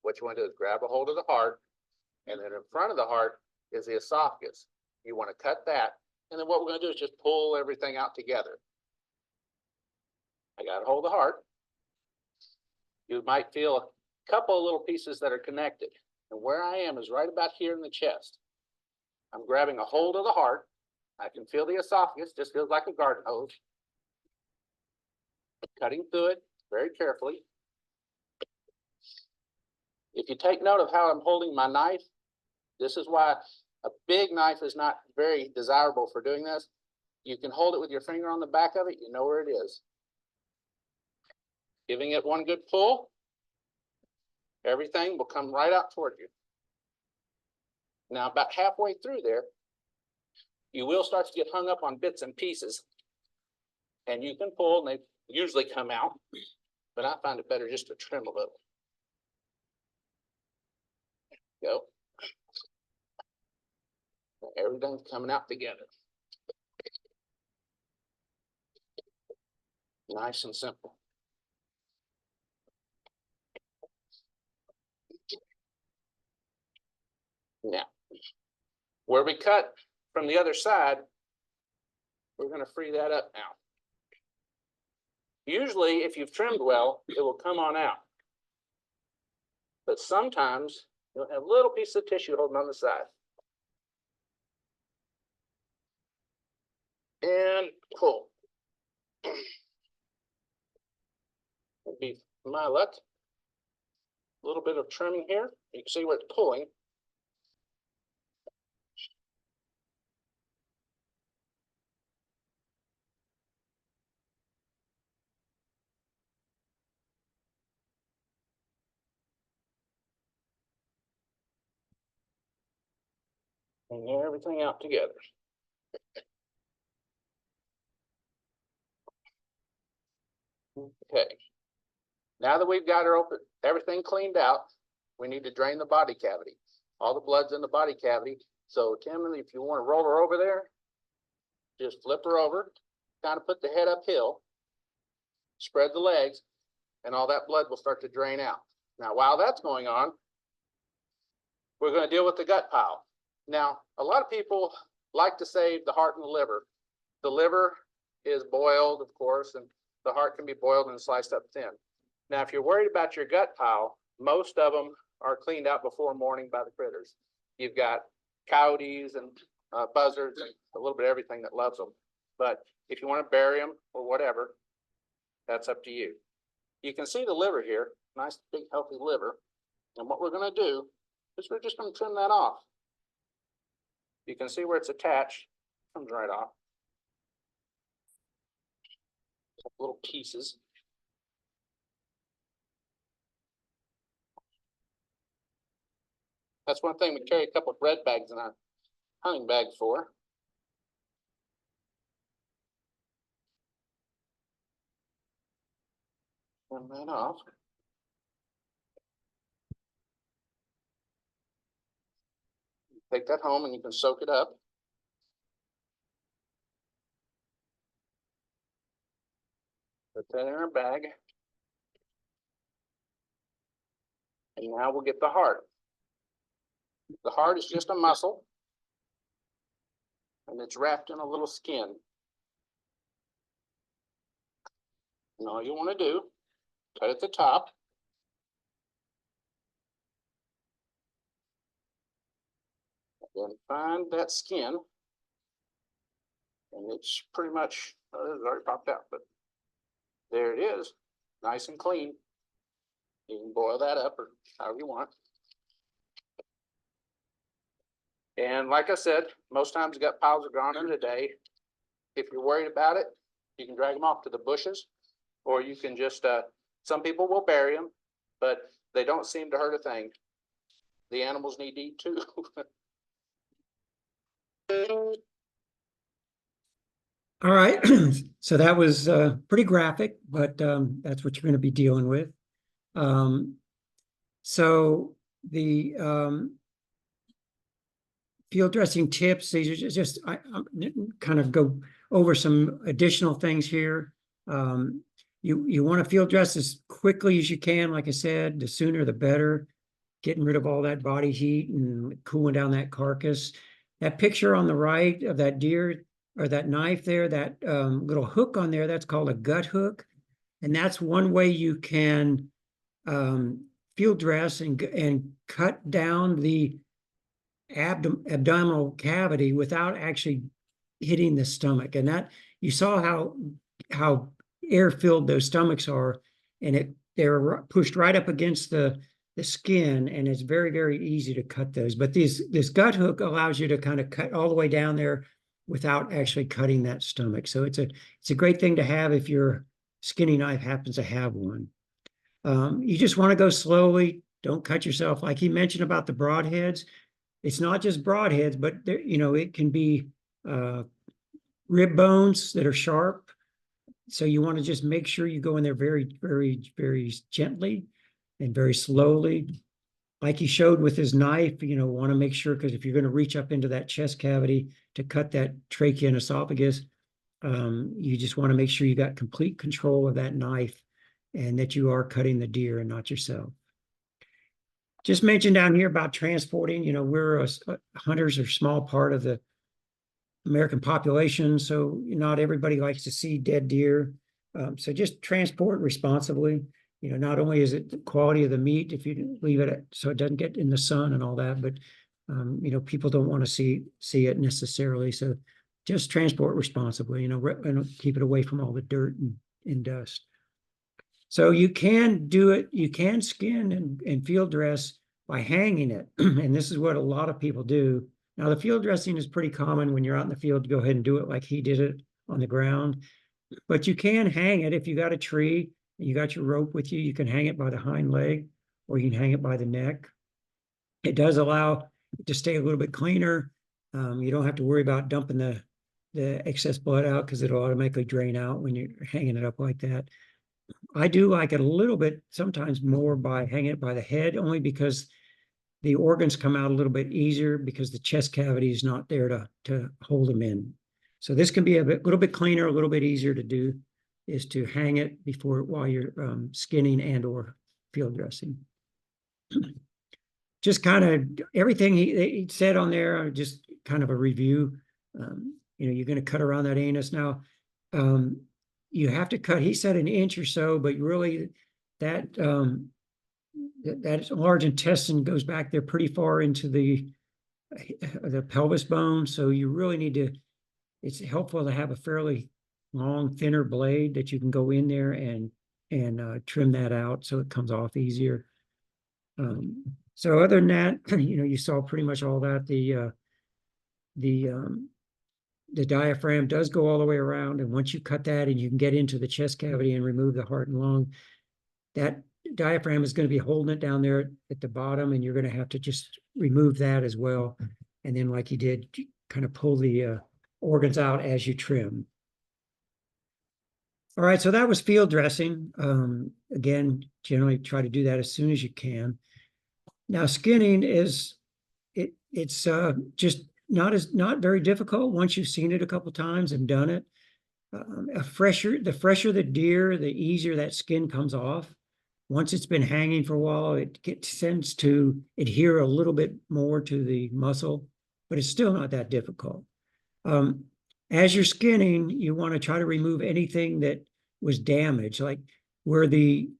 [SPEAKER 5] What you want to do is grab a hold of the heart, and then in front of the heart is the esophagus. You want to cut that. And then what we're going to do is just pull everything out together. I got to hold the heart. You might feel a couple of little pieces that are connected. And where I am is right about here in the chest. I'm grabbing a hold of the heart. I can feel the esophagus, just feels like a garden hose. Cutting through it very carefully. If you take note of how I'm holding my knife, this is why a big knife is not very desirable for doing this. You can hold it with your finger on the back of it, you know where it is. Giving it one good pull, everything will come right out toward you. Now, about halfway through there, you will start to get hung up on bits and pieces. And you can pull, and they usually come out, but I find it better just to trim a little. Go. Everything's coming out together. Nice and simple. Now, where we cut from the other side, we're going to free that up now. Usually, if you've trimmed well, it will come on out. But sometimes you'll have a little piece of tissue holding on the side. And pull. It'll be my luck. A little bit of trimming here. You can see where it's pulling. And get everything out together. Okay. Now that we've got everything cleaned out, we need to drain the body cavity. All the blood's in the body cavity. So Timothy, if you want to roll her over there, just flip her over, kind of put the head uphill, spread the legs, and all that blood will start to drain out. Now, while that's going on, we're going to deal with the gut pile. Now, a lot of people like to save the heart and the liver. The liver is boiled, of course, and the heart can be boiled and sliced up thin. Now, if you're worried about your gut pile, most of them are cleaned out before morning by the critters. You've got coyotes and buzzards and a little bit of everything that loves them. But if you want to bury them or whatever, that's up to you. You can see the liver here, nice big healthy liver. And what we're going to do is we're just going to trim that off. You can see where it's attached, comes right off. Little pieces. That's one thing we carry a couple of bread bags in our hunting bag for. Trim that off. Take that home and you can soak it up. Put that in our bag. And now we'll get the heart. The heart is just a muscle. And it's wrapped in a little skin. And all you want to do, cut at the top. Then find that skin. And it's pretty much, it's already popped out, but there it is, nice and clean. You can boil that up or however you want. And like I said, most times gut piles are gone in a day. If you're worried about it, you can drag them off to the bushes, or you can just, some people will bury them, but they don't seem to hurt a thing. The animals need to eat too.
[SPEAKER 4] All right, so that was pretty graphic, but that's what you're going to be dealing with. So the field dressing tips, these are just I kind of go over some additional things here. You want to field dress as quickly as you can. Like I said, the sooner the better. Getting rid of all that body heat and cooling down that carcass. That picture on the right of that deer or that knife there, that little hook on there, that's called a gut hook. And that's one way you can field dress and cut down the abdominal cavity without actually hitting the stomach. And that you saw how air filled those stomachs are, and they're pushed right up against the skin, and it's very, very easy to cut those. But this gut hook allows you to kind of cut all the way down there without actually cutting that stomach. So it's a great thing to have if your skinning knife happens to have one. You just want to go slowly. Don't cut yourself. Like he mentioned about the broadheads, it's not just broadheads, but there, it can be rib bones that are sharp. So you want to just make sure you go in there very, very, very gently and very slowly. Like he showed with his knife, want to make sure, because if you're going to reach up into that chest cavity to cut that trachea and esophagus, you just want to make sure you got complete control of that knife and that you are cutting the deer and not yourself. Just mentioned down here about transporting, we're hunters are a small part of the American population, so not everybody likes to see dead deer. So just transport responsibly. Not only is it the quality of the meat, if you leave it so it doesn't get in the sun and all that, but people don't want to see it necessarily. So just transport responsibly, and keep it away from all the dirt and dust. So you can do it, you can skin and field dress by hanging it. And this is what a lot of people do. Now, the field dressing is pretty common when you're out in the field to go ahead and do it like he did it on the ground. But you can hang it if you got a tree and you got your rope with you. You can hang it by the hind leg, or you can hang it by the neck. It does allow it to stay a little bit cleaner. You don't have to worry about dumping the excess blood out, because it'll automatically drain out when you're hanging it up like that. I do like it a little bit, sometimes more, by hanging it by the head, only because the organs come out a little bit easier because the chest cavity is not there to hold them in. So this can be a little bit cleaner, a little bit easier to do, is to hang it while you're skinning and or field dressing. Just kind of everything he said on there, just kind of a review. You're going to cut around that anus. Now, you have to cut, he said, an inch or so, but really that large intestine goes back there pretty far into the pelvis bone. So you really need to, it's helpful to have a fairly long, thinner blade that you can go in there and trim that out so it comes off easier. So other than that, you saw pretty much all that. The diaphragm does go all the way around, and once you cut that and you can get into the chest cavity and remove the heart and lung, that diaphragm is going to be holding it down there at the bottom, and you're going to have to just remove that as well. And then, like you did, kind of pull the organs out as you trim. All right, so that was field dressing. Again, generally try to do that as soon as you can. Now, skinning it's just not very difficult once you've seen it a couple times and done it. The fresher the deer, the easier that skin comes off. Once it's been hanging for a while, it tends to adhere a little bit more to the muscle, but it's still not that difficult. As you're skinning, you want to try to remove anything that was damaged, like where the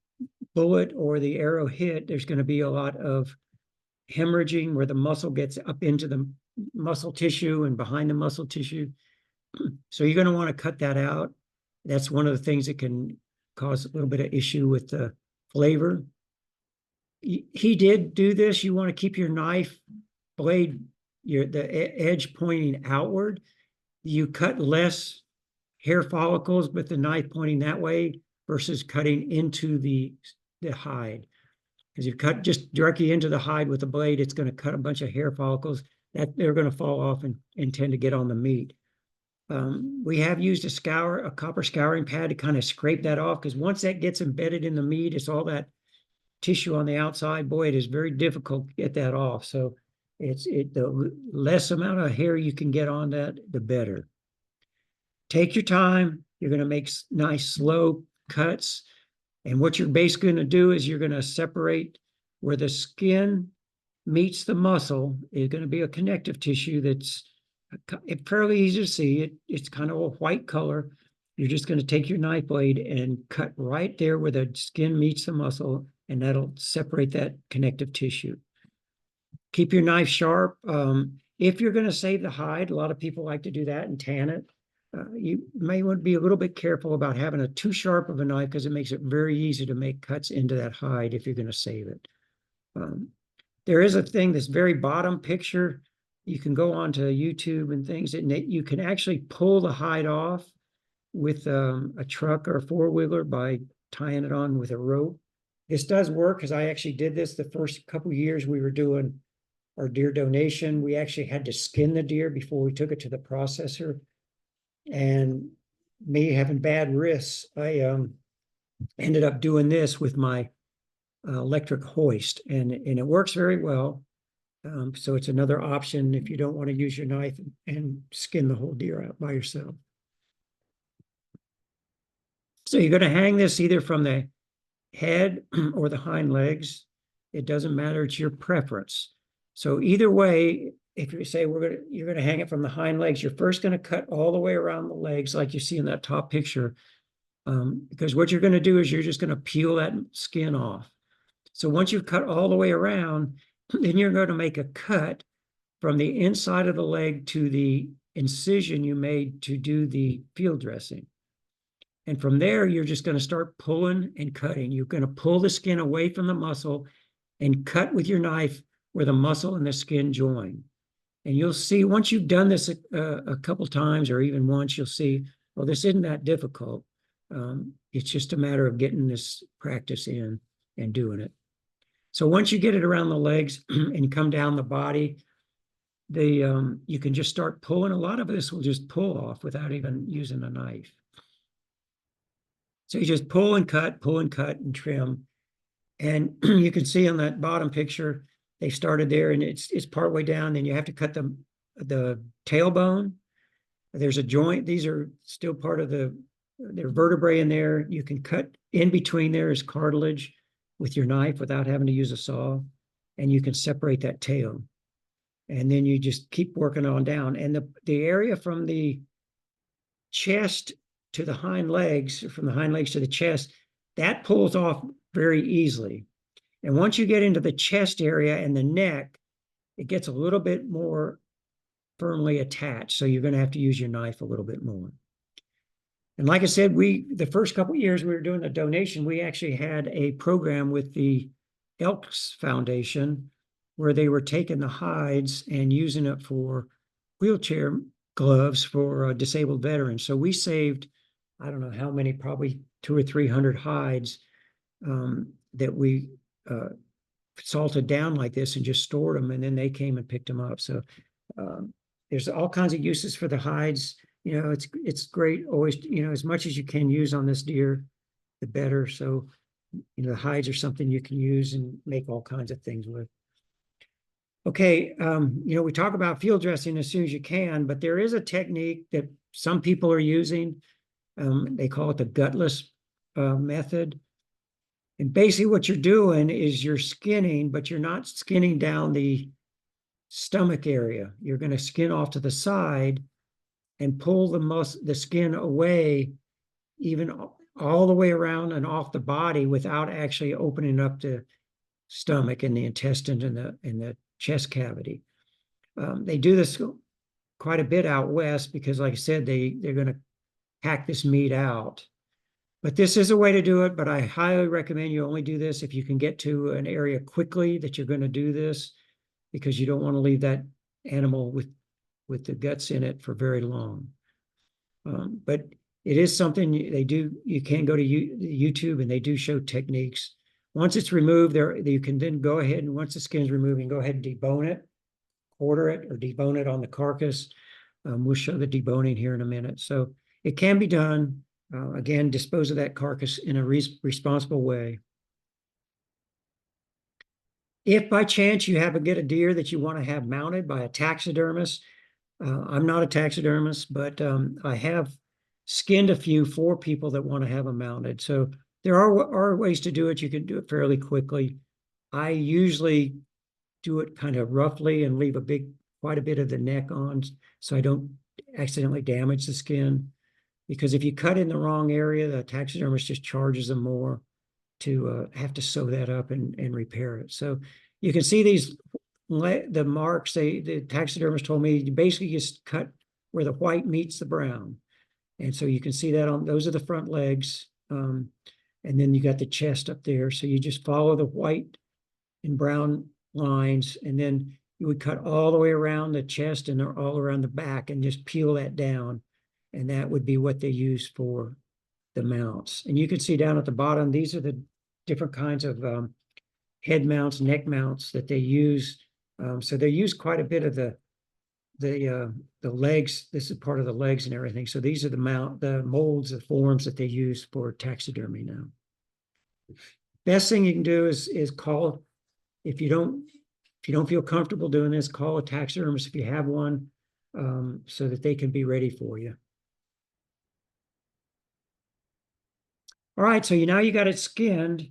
[SPEAKER 4] bullet or the arrow hit. There's going to be a lot of hemorrhaging where the muscle gets up into the muscle tissue and behind the muscle tissue. So you're going to want to cut that out. That's one of the things that can cause a little bit of issue with the flavor. He did do this. You want to keep your knife blade, the edge pointing outward. You cut less hair follicles with the knife pointing that way versus cutting into the hide. Because you cut just directly into the hide with the blade, it's going to cut a bunch of hair follicles that they're going to fall off and tend to get on the meat. We have used a copper scouring pad to kind of scrape that off, because once that gets embedded in the meat, it's all that tissue on the outside. Boy, it is very difficult to get that off. So the less amount of hair you can get on that, the better. Take your time. You're going to make nice slow cuts. And what you're basically going to do is you're going to separate where the skin meets the muscle is going to be a connective tissue that's fairly easy to see. It's kind of a white color. You're just going to take your knife blade and cut right there where the skin meets the muscle, and that'll separate that connective tissue. Keep your knife sharp. If you're going to save the hide, a lot of people like to do that and tan it. You may want to be a little bit careful about having a too sharp of a knife because it makes it very easy to make cuts into that hide if you're going to save it. There is a thing, this very bottom picture, you can go onto YouTube and things, and you can actually pull the hide off with a truck or a four-wheeler by tying it on with a rope. This does work because I actually did this the first couple of years we were doing our deer donation. We actually had to skin the deer before we took it to the processor. And me having bad wrists, I ended up doing this with my electric hoist, and it works very well. So it's another option if you don't want to use your knife and skin the whole deer out by yourself. So you're going to hang this either from the head or the hind legs. It doesn't matter, it's your preference. So either way, if you say you're going to hang it from the hind legs, you're first going to cut all the way around the legs like you see in that top picture. Because what you're going to do is you're just going to peel that skin off. So once you've cut all the way around, then you're going to make a cut from the inside of the leg to the incision you made to do the field dressing. And from there, you're just going to start pulling and cutting. You're going to pull the skin away from the muscle and cut with your knife where the muscle and the skin join. And you'll see, once you've done this a couple times or even once, you'll see, well, this isn't that difficult. It's just a matter of getting this practice in and doing it. So once you get it around the legs and come down the body, you can just start pulling. A lot of this will just pull off without even using a knife. So you just pull and cut and trim. And you can see on that bottom picture, they started there and it's partway down. Then you have to cut the tailbone. There's a joint. These are still part of their vertebrae in there. You can cut in between there is cartilage with your knife without having to use a saw, and you can separate that tail. And then you just keep working on down. And the area from the chest to the hind legs, from the hind legs to the chest, that pulls off very easily. And once you get into the chest area and the neck, it gets a little bit more firmly attached. So you're going to have to use your knife a little bit more. And like I said, the first couple of years we were doing the donation, we actually had a program with the Elks Foundation where they were taking the hides and using it for wheelchair gloves for disabled veterans. So we saved, I don't know how many, probably 200 or 300 hides that we salted down like this and just stored them, and then they came and picked them up. So there's all kinds of uses for the hides. You know, it's great always, you know, as much as you can use on this deer, the better. So, you know, the hides are something you can use and make all kinds of things with. Okay, you know, we talk about field dressing as soon as you can, but there is a technique that some people are using. They call it the gutless method. And basically what you're doing is you're skinning, but you're not skinning down the stomach area. You're going to skin off to the side and pull the skin away, even all the way around and off the body without actually opening up the stomach and the intestine and the chest cavity. They do this quite a bit out west because, like I said, they're going to hack this meat out. But this is a way to do it, but I highly recommend you only do this if you can get to an area quickly that you're going to do this, because you don't want to leave that animal with the guts in it for very long. But it is something you can go to YouTube and they do show techniques. Once it's removed, you can then go ahead and once the skin is removed, you can go ahead and debone it, quarter it or debone it on the carcass. We'll show the deboning here in a minute. So it can be done. Again, dispose of that carcass in a responsible way. If by chance you get a deer that you want to have mounted by a taxidermist, I'm not a taxidermist, but I have skinned a few for people that want to have them mounted. So there are ways to do it. You can do it fairly quickly. I usually do it kind of roughly and leave quite a bit of the neck on, so I don't accidentally damage the skin. Because if you cut in the wrong area, the taxidermist just charges them more to have to sew that up and repair it. So you can see the marks. The taxidermist told me you basically just cut where the white meets the brown. And so you can see that those are the front legs. And then you got the chest up there. So you just follow the white and brown lines, and then you would cut all the way around the chest and all around the back and just peel that down. And that would be what they use for the mounts. And you can see down at the bottom, these are the different kinds of head mounts, neck mounts that they use. So they use quite a bit of the legs. This is part of the legs and everything. So these are the molds, the forms that they use for taxidermy now. Best thing you can do is call, if you don't feel comfortable doing this, call a taxidermist if you have one, so that they can be ready for you. All right, so now you got it skinned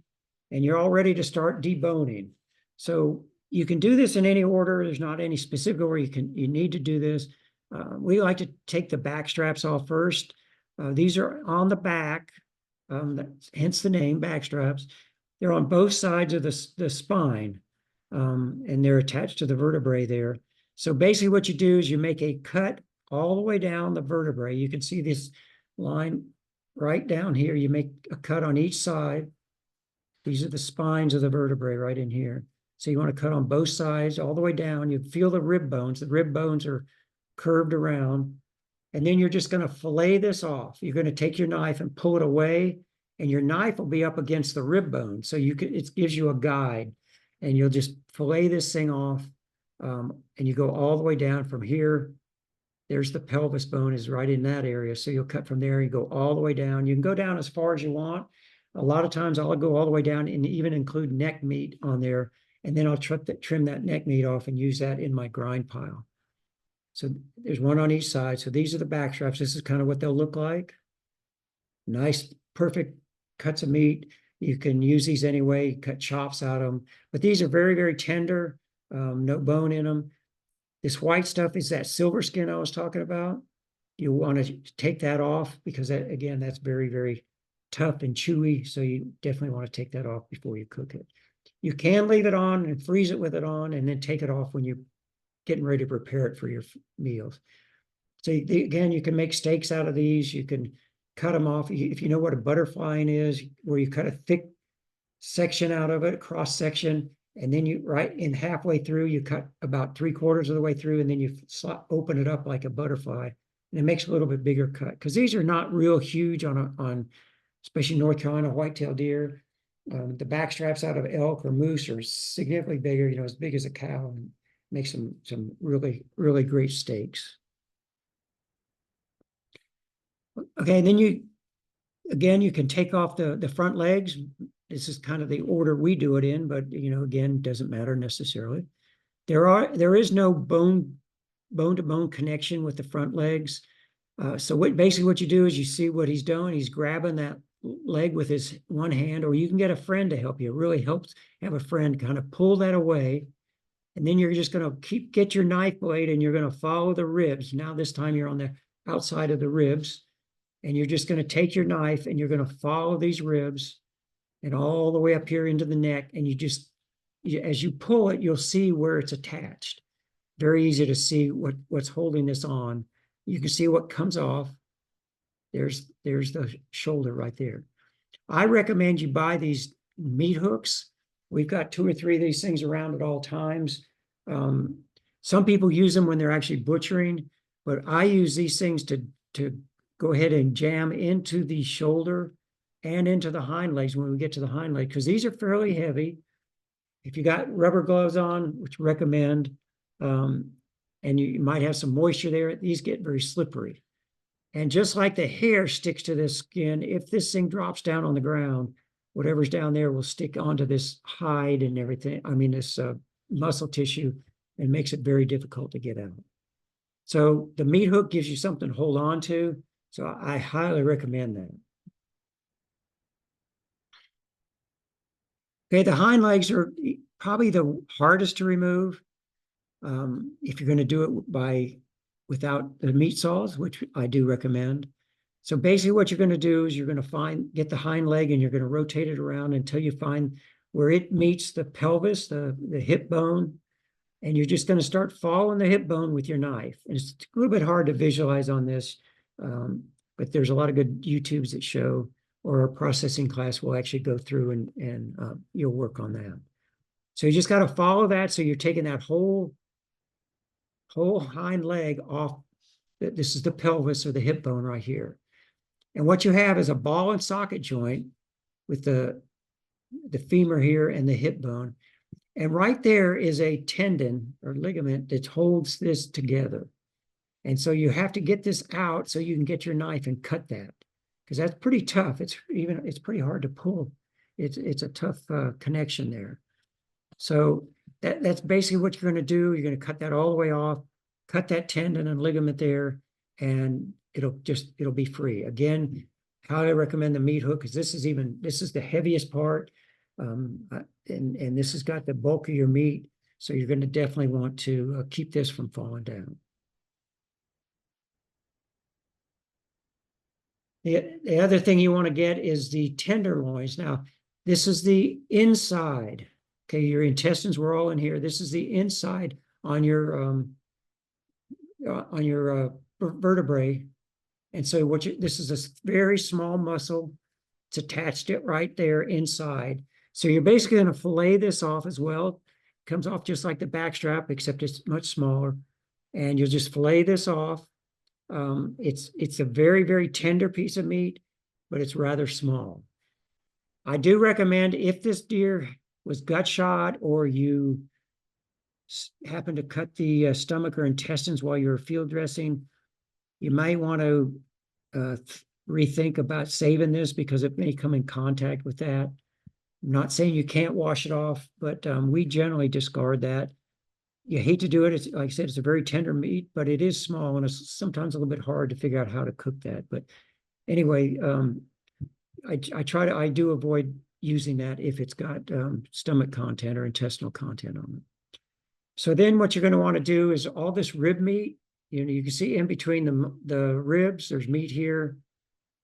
[SPEAKER 4] and you're all ready to start deboning. So you can do this in any order. There's not any specific order you need to do this. We like to take the back straps off first. These are on the back, hence the name, back straps. They're on both sides of the spine, and they're attached to the vertebrae there. So basically what you do is you make a cut all the way down the vertebrae. You can see this line right down here. You make a cut on each side. These are the spines of the vertebrae right in here. So you want to cut on both sides all the way down. You feel the rib bones. The rib bones are curved around. And then you're just going to fillet this off. You're going to take your knife and pull it away, and your knife will be up against the rib bone. So it gives you a guide, and you'll just fillet this thing off. And you go all the way down from here. There's the pelvis bone is right in that area. So you'll cut from there, you go all the way down. You can go down as far as you want. A lot of times I'll go all the way down and even include neck meat on there. And then I'll trim that neck meat off and use that in my grind pile. So there's one on each side. So these are the back straps. This is kind of what they'll look like. Nice, perfect cuts of meat. You can use these anyway, cut chops out of them. But these are very, very tender, no bone in them. This white stuff is that silver skin I was talking about. You want to take that off because that, again, that's very, very tough and chewy. So you definitely want to take that off before you cook it. You can leave it on and freeze it with it on and then take it off when you're getting ready to prepare it for your meals. So again, you can make steaks out of these. You can cut them off. If you know what a butterflying is, where you cut a thick section out of it, cross section, and then you right in halfway through, you cut about 3/4 of the way through, and then you open it up like a butterfly, and it makes a little bit bigger cut because these are not real huge on especially North Carolina whitetail deer. The back straps out of elk or moose are significantly bigger, as big as a cow, and make some really, really great steaks. Okay, then you can take off the front legs. This is kind of the order we do it in, but again, doesn't matter necessarily. There is no bone-to-bone connection with the front legs. So basically what you do is you see what he's doing. He's grabbing that leg with his one hand, or you can get a friend to help you. It really helps have a friend kind of pull that away. And then you're just going to get your knife blade and you're going to follow the ribs. Now this time you're on the outside of the ribs, and you're just going to take your knife and you're going to follow these ribs and all the way up here into the neck. And as you pull it, you'll see where it's attached. Very easy to see what's holding this on. You can see what comes off. There's the shoulder right there. I recommend you buy these meat hooks. We've got 2 or 3 of these things around at all times. Some people use them when they're actually butchering, but I use these things to go ahead and jam into the shoulder and into the hind legs when we get to the hind leg, because these are fairly heavy. If you got rubber gloves on, which I recommend, and you might have some moisture there, these get very slippery. And just like the hair sticks to this skin, if this thing drops down on the ground, whatever's down there will stick onto this hide and everything. I mean, this muscle tissue, and makes it very difficult to get out. So the meat hook gives you something to hold on to. So I highly recommend that. Okay, the hind legs are probably the hardest to remove. If you're going to do it without the meat saws, which I do recommend. So basically what you're going to do is you're going to get the hind leg and you're going to rotate it around until you find where it meets the pelvis, the hip bone. And you're just going to start following the hip bone with your knife. And it's a little bit hard to visualize on this, but there's a lot of good YouTubes that show, or a processing class will actually go through and you'll work on that. So you just got to follow that. So you're taking that whole hind leg off. This is the pelvis or the hip bone right here. And what you have is a ball and socket joint with the femur here and the hip bone. And right there is a tendon or ligament that holds this together. And so you have to get this out so you can get your knife and cut that, because that's pretty tough. It's pretty hard to pull. It's a tough connection there. So that's basically what you're going to do. You're going to cut that all the way off, cut that tendon and ligament there, and it'll be free. Again, highly recommend the meat hook, because this is the heaviest part. And this has got the bulk of your meat, so you're going to definitely want to keep this from falling down. The other thing you want to get is the tenderloins. Now, this is the inside. Okay, your intestines were all in here. This is the inside on your vertebrae. And so this is a very small muscle. It's attached it right there inside. So you're basically going to fillet this off as well. It comes off just like the back strap, except it's much smaller. And you'll just fillet this off. It's a very, very tender piece of meat, but it's rather small. I do recommend, if this deer was gut shot or you happen to cut the stomach or intestines while you're field dressing, you might want to rethink about saving this, because it may come in contact with that. I'm not saying you can't wash it off, but we generally discard that. You hate to do it. It's, like I said, it's a very tender meat, but it is small, and it's sometimes a little bit hard to figure out how to cook that. But anyway, I do avoid using that if it's got stomach content or intestinal content on it. So then what you're going to want to do is all this rib meat, you can see in between the ribs, there's meat here.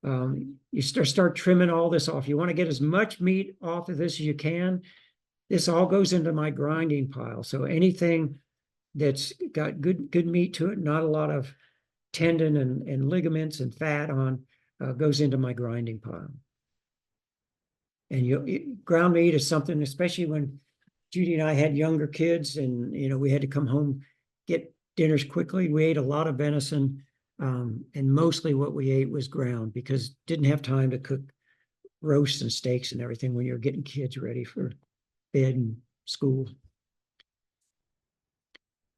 [SPEAKER 4] You start trimming all this off. You want to get as much meat off of this as you can. This all goes into my grinding pile. So anything that's got good meat to it, not a lot of tendon and ligaments and fat on, goes into my grinding pile. And ground meat is something, especially when Judy and I had younger kids, and we had to come home, get dinners quickly. We ate a lot of venison. And mostly what we ate was ground, because didn't have time to cook roasts and steaks and everything when you're getting kids ready for bed and school.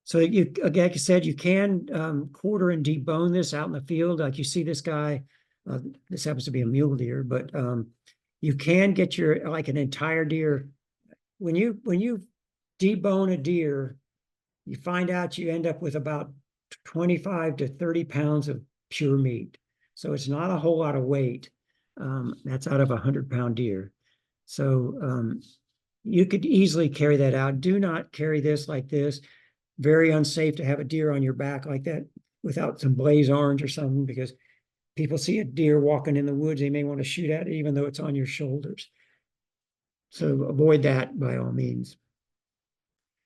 [SPEAKER 4] So like I said, you can quarter and debone this out in the field. Like you see this guy, this happens to be a mule deer, but you can get like an entire deer. When you debone a deer, you find out you end up with about 25 to 30 pounds of pure meat. So it's not a whole lot of weight. That's out of a 100-pound deer. So you could easily carry that out. Do not carry this like this. Very unsafe to have a deer on your back like that without some blaze orange or something, because people see a deer walking in the woods, they may want to shoot at it even though it's on your shoulders. So avoid that by all means.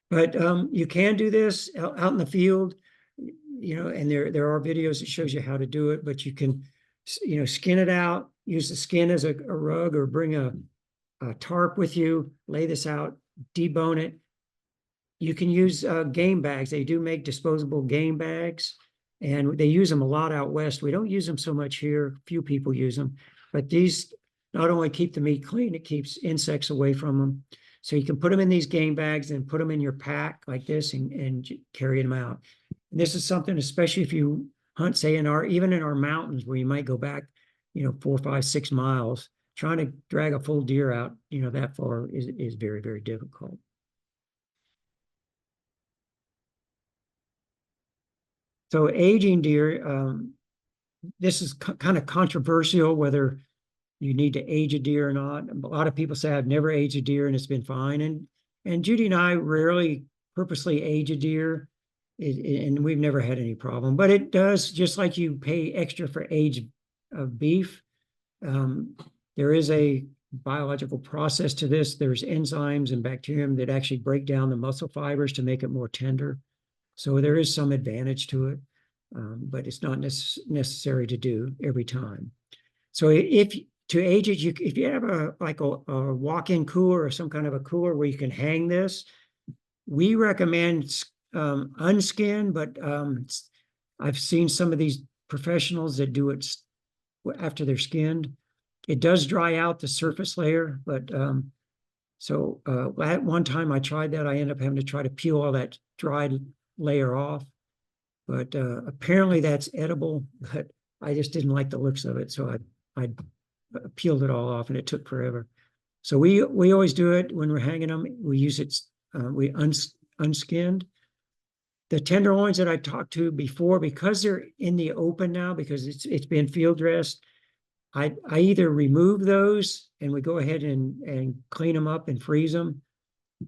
[SPEAKER 4] But you can do this out in the field, and there are videos that shows you how to do it, but you can, skin it out, use the skin as a rug, or bring a tarp with you, lay this out, debone it. You can use game bags. They do make disposable game bags, and they use them a lot out west. We don't use them so much here. Few people use them, but these not only keep the meat clean, it keeps insects away from them. So you can put them in these game bags and put them in your pack like this and carry them out. And this is something, especially if you hunt, say even in our mountains where you might go back, 4, 5, 6 miles, trying to drag a full deer out, that far is very, very difficult. So aging deer, this is kind of controversial whether you need to age a deer or not. A lot of people say I've never aged a deer and it's been fine, and And Judy and I rarely purposely age a deer, and we've never had any problem. But it does, just like you pay extra for age of beef, there is a biological process to this. There's enzymes and bacterium that actually break down the muscle fibers to make it more tender. So there is some advantage to it, but it's not necessary to do every time. So if to age it, if you have a walk-in cooler or some kind of a cooler where you can hang this, we recommend unskinned, but I've seen some of these professionals that do it after they're skinned. It does dry out the surface layer, but so at one time I tried that. I ended up having to try to peel all that dried layer off, but apparently that's edible, but I just didn't like the looks of it, so I peeled it all off, and it took forever. So we always do it when we're hanging them. We use it, we unskinned. The tenderloins that I talked to before, because they're in the open now, because it's been field dressed, I either remove those and we go ahead and clean them up and freeze them,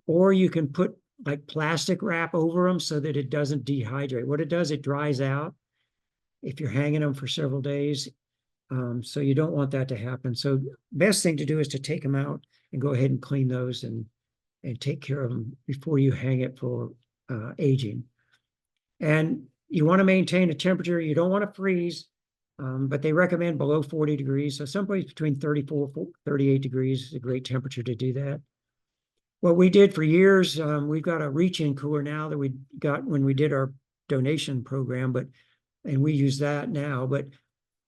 [SPEAKER 4] or you can put like plastic wrap over them so that it doesn't dehydrate. What it does, it dries out if you're hanging them for several days. So you don't want that to happen. So best thing to do is to take them out and go ahead and clean those and take care of them before you hang it for aging. And you want to maintain a temperature. You don't want to freeze, but they recommend below 40 degrees. So someplace between 34, 38 degrees is a great temperature to do that. What we did for years, we've got a reach-in cooler now that we got when we did our donation program, and we use that now. But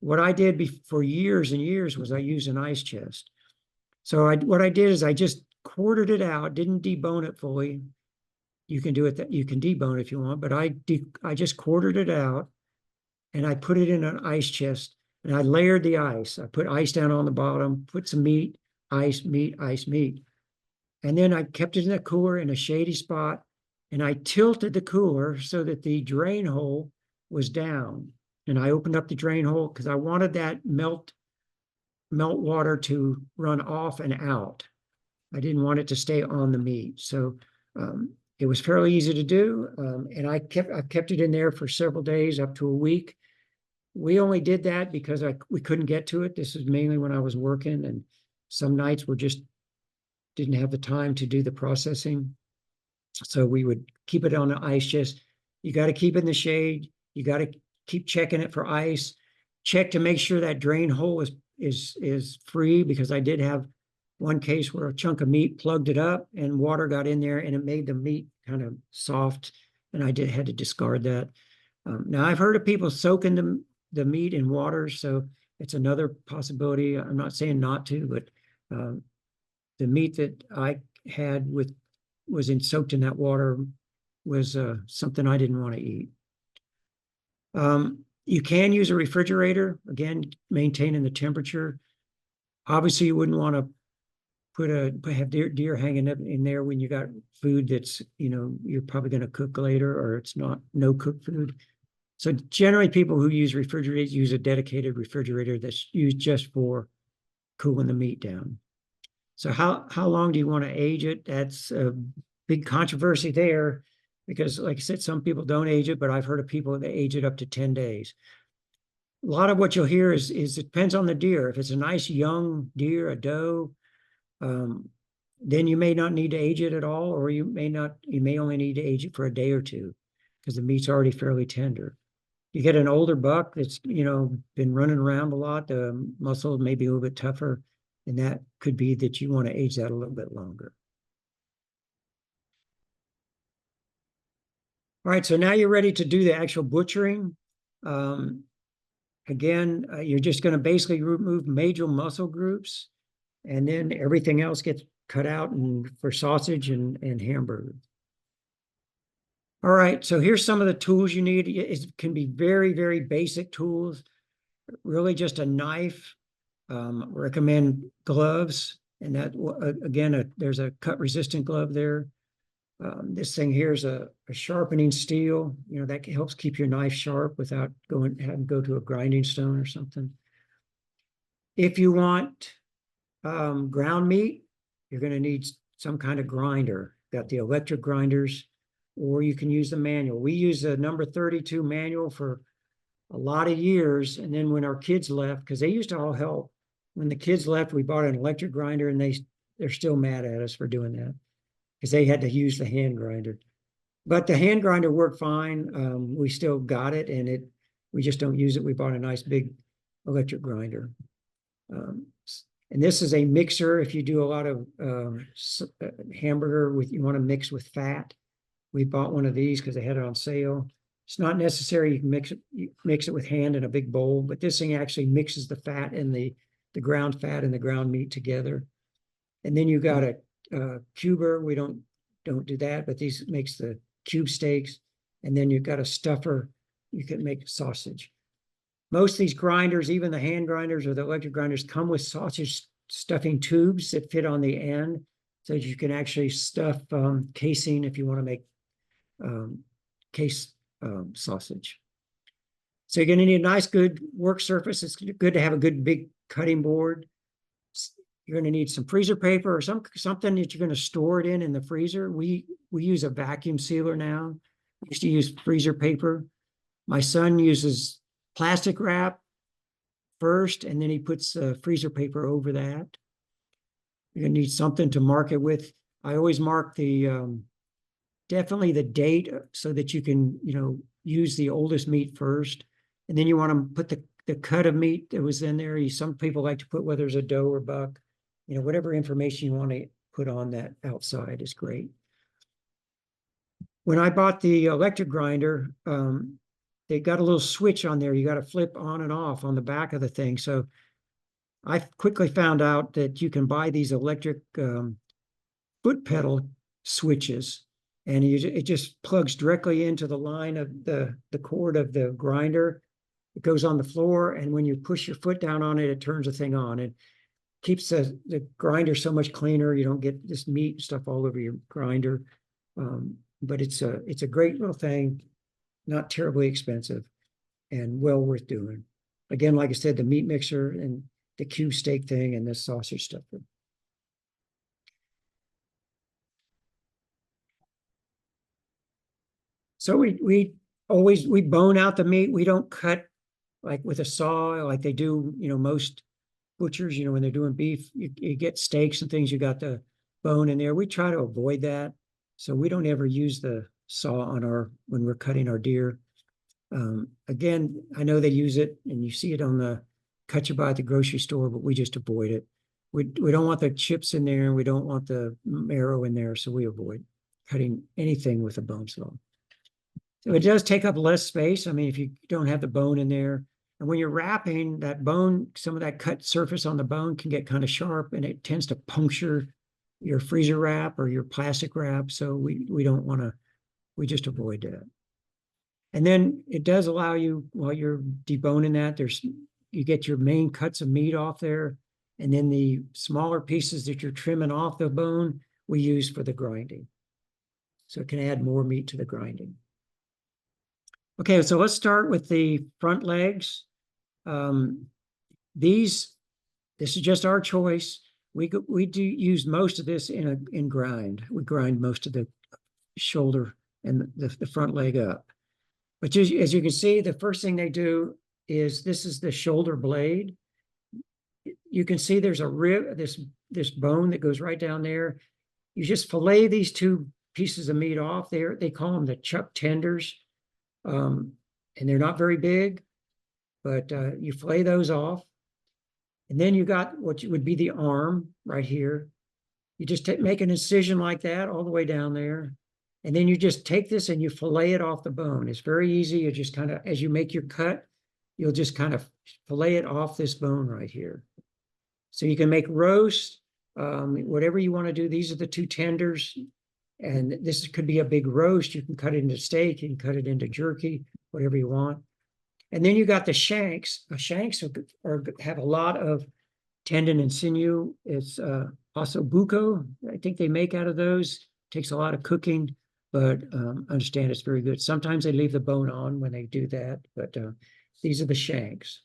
[SPEAKER 4] what I did for years and years was I used an ice chest. So what I did is I just quartered it out, didn't debone it fully. You can do it that you can debone it if you want, but I just quartered it out, and I put it in an ice chest, and I layered the ice. I put ice down on the bottom, put some meat, ice, meat, ice, meat. And then I kept it in the cooler in a shady spot, and I tilted the cooler so that the drain hole was down. And I opened up the drain hole because I wanted that melt water to run off and out. I didn't want it to stay on the meat. So it was fairly easy to do. And I kept it in there for several days, up to a week. We only did that because we couldn't get to it. This was mainly when I was working, and some nights we just didn't have the time to do the processing. So we would keep it on the ice chest. You got to keep it in the shade. You got to keep checking it for ice. Check to make sure that drain hole is free, because I did have one case where a chunk of meat plugged it up and water got in there and it made the meat kind of soft, and I had to discard that. Now I've heard of people soaking the meat in water, so it's another possibility. I'm not saying not to, but the meat that I had was soaked in that water was something I didn't want to eat. You can use a refrigerator, again, maintaining the temperature. Obviously, you wouldn't want to have deer hanging up in there when you got food that's, you're probably going to cook later, or it's no cooked food. So generally, people who use refrigerators use a dedicated refrigerator that's used just for cooling the meat down. So how long do you want to age it? That's a big controversy there, because like I said, some people don't age it, but I've heard of people that age it up to 10 days. A lot of what you'll hear is it depends on the deer. If it's a nice young deer, a doe, then you may not need to age it at all, or you may only need to age it for a day or two because the meat's already fairly tender. You get an older buck that's, been running around a lot, the muscle may be a little bit tougher, and that could be that you want to age that a little bit longer. All right, so now you're ready to do the actual butchering. Again, you're just going to basically remove major muscle groups, and then everything else gets cut out for sausage and hamburger. All right, so here's some of the tools you need. It can be very, very basic tools, really just a knife. Recommend gloves, and that again, there's a cut-resistant glove there. This thing here is a sharpening steel. That helps keep your knife sharp without having to go to a grinding stone or something. If you want ground meat, you're going to need some kind of grinder. got the electric grinders, or you can use the manual. We use a number 32 manual for a lot of years. And then when our kids left, because they used to all help, when the kids left, we bought an electric grinder, and they're still mad at us for doing that because they had to use the hand grinder. But the hand grinder worked fine. We still got it, and we just don't use it. We bought a nice big electric grinder. And this is a mixer. If you do a lot of hamburger you want to mix with fat, we bought one of these because they had it on sale. It's not necessary. You can mix it with hand in a big bowl, but this thing actually mixes the fat and the ground fat and the ground meat together. And then you got a cuber. We don't do that, but these makes the cube steaks. And then you've got a stuffer. You can make sausage. Most of these grinders, even the hand grinders or the electric grinders, come with sausage stuffing tubes that fit on the end, so that you can actually stuff casing if you want to make case sausage. So you're going to need a nice, good work surface. It's good to have a good big cutting board. You're going to need some freezer paper or something that you're going to store it in the freezer. We use a vacuum sealer now. We used to use freezer paper. My son uses plastic wrap first, and then he puts freezer paper over that. You're going to need something to mark it with. I always mark definitely the date so that you can, use the oldest meat first. And then you want to put the cut of meat that was in there. Some people like to put whether it's a doe or buck, whatever information you want to put on that outside is great. When I bought the electric grinder, they got a little switch on there. You got to flip on and off on the back of the thing. So I quickly found out that you can buy these electric foot pedal switches, and it just plugs directly into the line of the cord of the grinder. It goes on the floor, and when you push your foot down on it, it turns the thing on. It keeps the grinder so much cleaner. You don't get this meat and stuff all over your grinder. But it's a great little thing, not terribly expensive, and well worth doing. Again, like I said, the meat mixer and the cube steak thing and the sausage stuffer. So we bone out the meat. We don't cut like with a saw like they do, most butchers, when they're doing beef, you get steaks and things, you got the bone in there. We try to avoid that. So we don't ever use the saw when we're cutting our deer. Again, I know they use it, and you see it on the cut you buy at the grocery store, but we just avoid it. We don't want the chips in there, and we don't want the marrow in there, so we avoid cutting anything with a bone saw. So it does take up less space. I mean, if you don't have the bone in there, and when you're wrapping that bone, some of that cut surface on the bone can get kind of sharp, and it tends to puncture your freezer wrap or your plastic wrap. So we don't want to, we just avoid that. And then it does allow you, while you're deboning that, you get your main cuts of meat off there. And then the smaller pieces that you're trimming off the bone, we use for the grinding. So it can add more meat to the grinding. Okay, so let's start with the front legs. This is just our choice. We do use most of this in grind. We grind most of the shoulder and the front leg up. But as you can see, the first thing they do is, this is the shoulder blade. You can see there's a rib, this bone that goes right down there. You just fillet these two pieces of meat off there. They call them the chuck tenders. And they're not very big, but you fillet those off. And then you got what would be the arm right here. You just make an incision like that all the way down there. And then you just take this and you fillet it off the bone. It's very easy. You just kind of, as you make your cut, you'll just kind of fillet it off this bone right here. So you can make roast, whatever you want to do. These are the two tenders. And this could be a big roast. You can cut it into steak, you can cut it into jerky, whatever you want. And then you got the shanks. Shanks have a lot of tendon and sinew. It's also buco. I think they make out of those. Takes a lot of cooking, but understand it's very good. Sometimes they leave the bone on when they do that, but these are the shanks.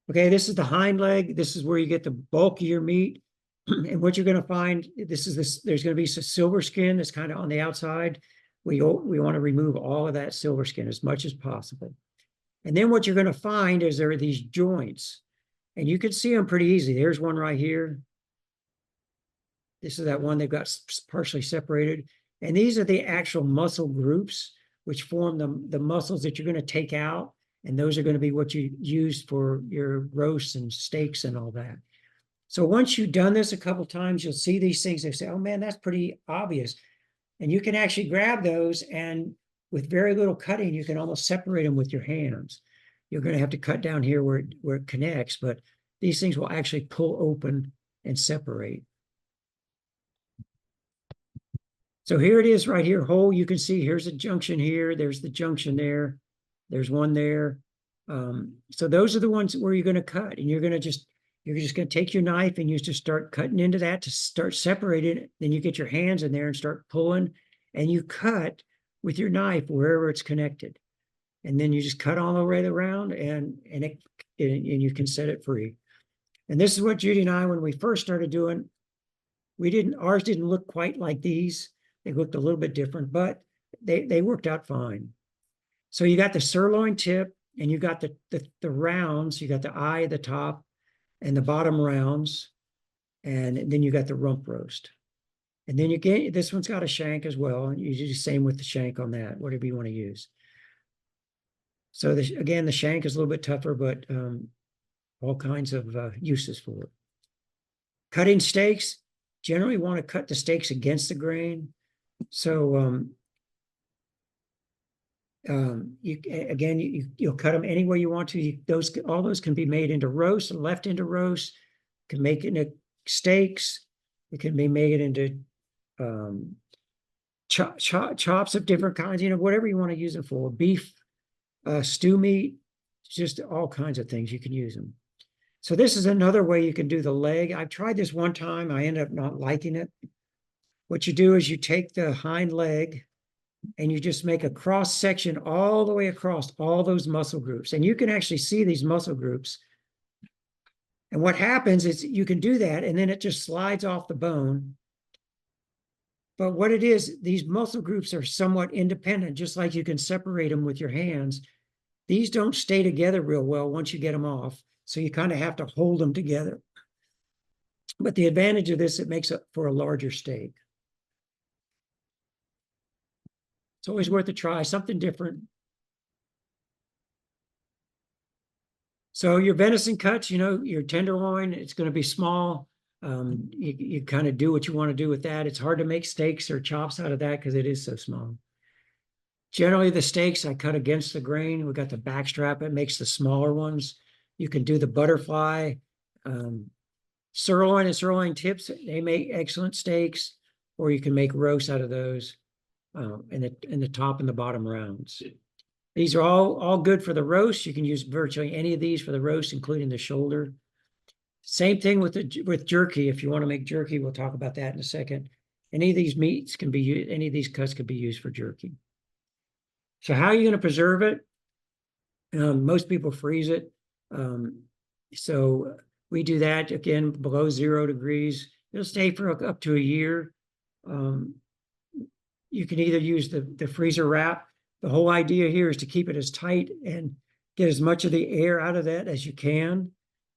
[SPEAKER 4] Okay, this is the hind leg. This is where you get the bulk of your meat. And what you're going to find, there's going to be some silver skin that's kind of on the outside. We want to remove all of that silver skin as much as possible. And then what you're going to find is there are these joints, and you can see them pretty easy. There's one right here. This is that one they've got partially separated. And these are the actual muscle groups, which form the muscles that you're going to take out. And those are going to be what you use for your roasts and steaks and all that. So once you've done this a couple of times, you'll see these things. They say, oh man, that's pretty obvious. And you can actually grab those, and with very little cutting, you can almost separate them with your hands. You're going to have to cut down here where it connects, but these things will actually pull open and separate. So here it is right here, whole. You can see here's a junction here. There's the junction there. There's one there. So those are the ones where you're going to cut, and you're just going to take your knife and you just start cutting into that to start separating it. Then you get your hands in there and start pulling, and you cut with your knife wherever it's connected. And then you just cut all the way around, and you can set it free. And this is what Judy and I, when we first started doing, ours didn't look quite like these. They looked a little bit different, but they worked out fine. So you got the sirloin tip, and you got the rounds. You got the eye at the top and the bottom rounds, and then you got the rump roast. And then you get, this one's got a shank as well. And you do the same with the shank on that, whatever you want to use. So again, the shank is a little bit tougher, but all kinds of uses for it. Cutting steaks, generally want to cut the steaks against the grain. So you'll cut them any way you want to. All those can be made into roast, left into roast. Can make it into steaks. It can be made into chops of different kinds. Whatever you want to use it for. Beef, stew meat, just all kinds of things you can use them. So this is another way you can do the leg. I've tried this one time. I ended up not liking it. What you do is you take the hind leg and you just make a cross section all the way across all those muscle groups. And you can actually see these muscle groups. And what happens is you can do that, and then it just slides off the bone. But what it is, these muscle groups are somewhat independent, just like you can separate them with your hands. These don't stay together real well once you get them off. So you kind of have to hold them together. But the advantage of this, it makes it for a larger steak. It's always worth a try, something different. So your venison cuts, your tenderloin, it's going to be small. You kind of do what you want to do with that. It's hard to make steaks or chops out of that because it is so small. Generally, the steaks I cut against the grain. We got the backstrap. It makes the smaller ones. You can do the butterfly. Sirloin and sirloin tips, they make excellent steaks, or you can make roast out of those. In the top and the bottom rounds. These are all good for the roast. You can use virtually any of these for the roast, including the shoulder. Same thing with jerky. If you want to make jerky, we'll talk about that in a second. Any of these meats can be used, any of these cuts can be used for jerky. So how are you going to preserve it? Most people freeze it. So we do that again below 0 degrees. It'll stay for up to a year. You can either use the freezer wrap. The whole idea here is to keep it as tight and get as much of the air out of that as you can.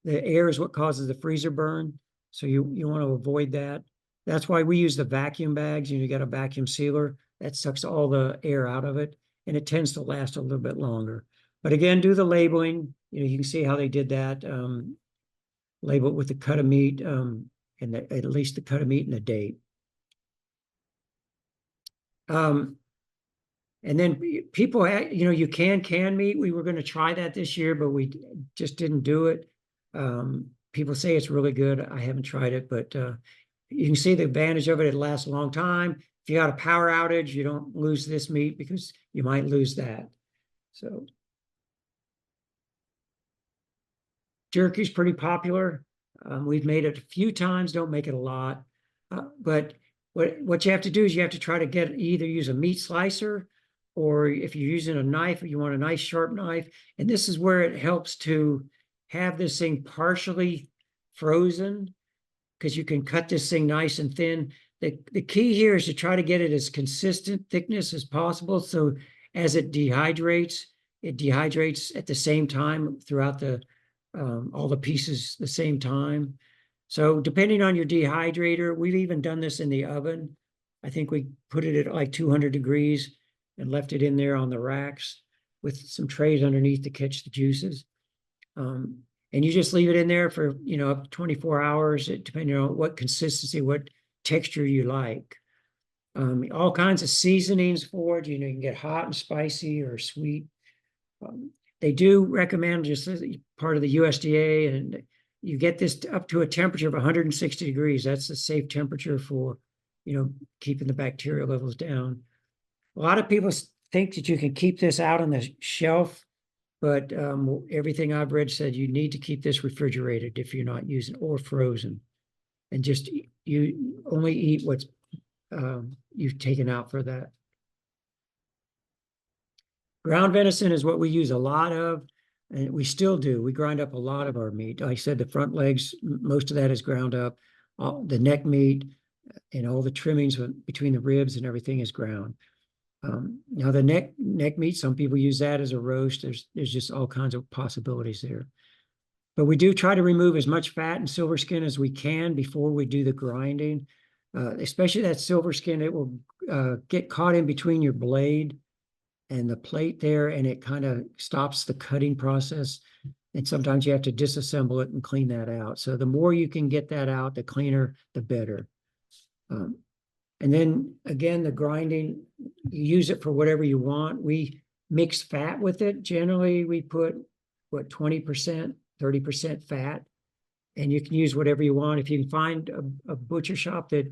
[SPEAKER 4] The air is what causes the freezer burn. So you want to avoid that. That's why we use the vacuum bags. You got a vacuum sealer that sucks all the air out of it, and it tends to last a little bit longer. But again, do the labeling. You can see how they did that. Label it with the cut of meat and at least the cut of meat and the date. And then people, you can meat. We were going to try that this year, but we just didn't do it. People say it's really good. I haven't tried it, but you can see the advantage of it. It lasts a long time. If you got a power outage, you don't lose this meat because you might lose that. So jerky is pretty popular. We've made it a few times. Don't make it a lot. But what you have to do is you have to try to either use a meat slicer, or if you're using a knife, you want a nice sharp knife. And this is where it helps to have this thing partially frozen, because you can cut this thing nice and thin. The key here is to try to get it as consistent thickness as possible. So as it dehydrates at the same time throughout the all the pieces the same time. So depending on your dehydrator, we've even done this in the oven. I think we put it at like 200 degrees and left it in there on the racks with some trays underneath to catch the juices. And you just leave it in there for, up to 24 hours, depending on what consistency, what texture you like. All kinds of seasonings for it. You can get hot and spicy or sweet. They do recommend, just as part of the USDA, and you get this up to a temperature of 160 degrees. That's the safe temperature for, keeping the bacterial levels down. A lot of people think that you can keep this out on the shelf, but everything I've read said you need to keep this refrigerated if you're not using, or frozen, and just you only eat what's you've taken out for that. Ground venison is what we use a lot of, and we still do. We grind up a lot of our meat. Like I said, the front legs, most of that is ground up. All the neck meat and all the trimmings between the ribs and everything is ground. Now the neck meat, some people use that as a roast. There's just all kinds of possibilities there. But we do try to remove as much fat and silver skin as we can before we do the grinding. Especially that silver skin, it will get caught in between your blade and the plate there, and it kind of stops the cutting process. And sometimes you have to disassemble it and clean that out. So the more you can get that out, the cleaner, the better. And then again, the grinding, you use it for whatever you want. We mix fat with it. Generally, we put, 20%, 30% fat, and you can use whatever you want. If you can find a butcher shop that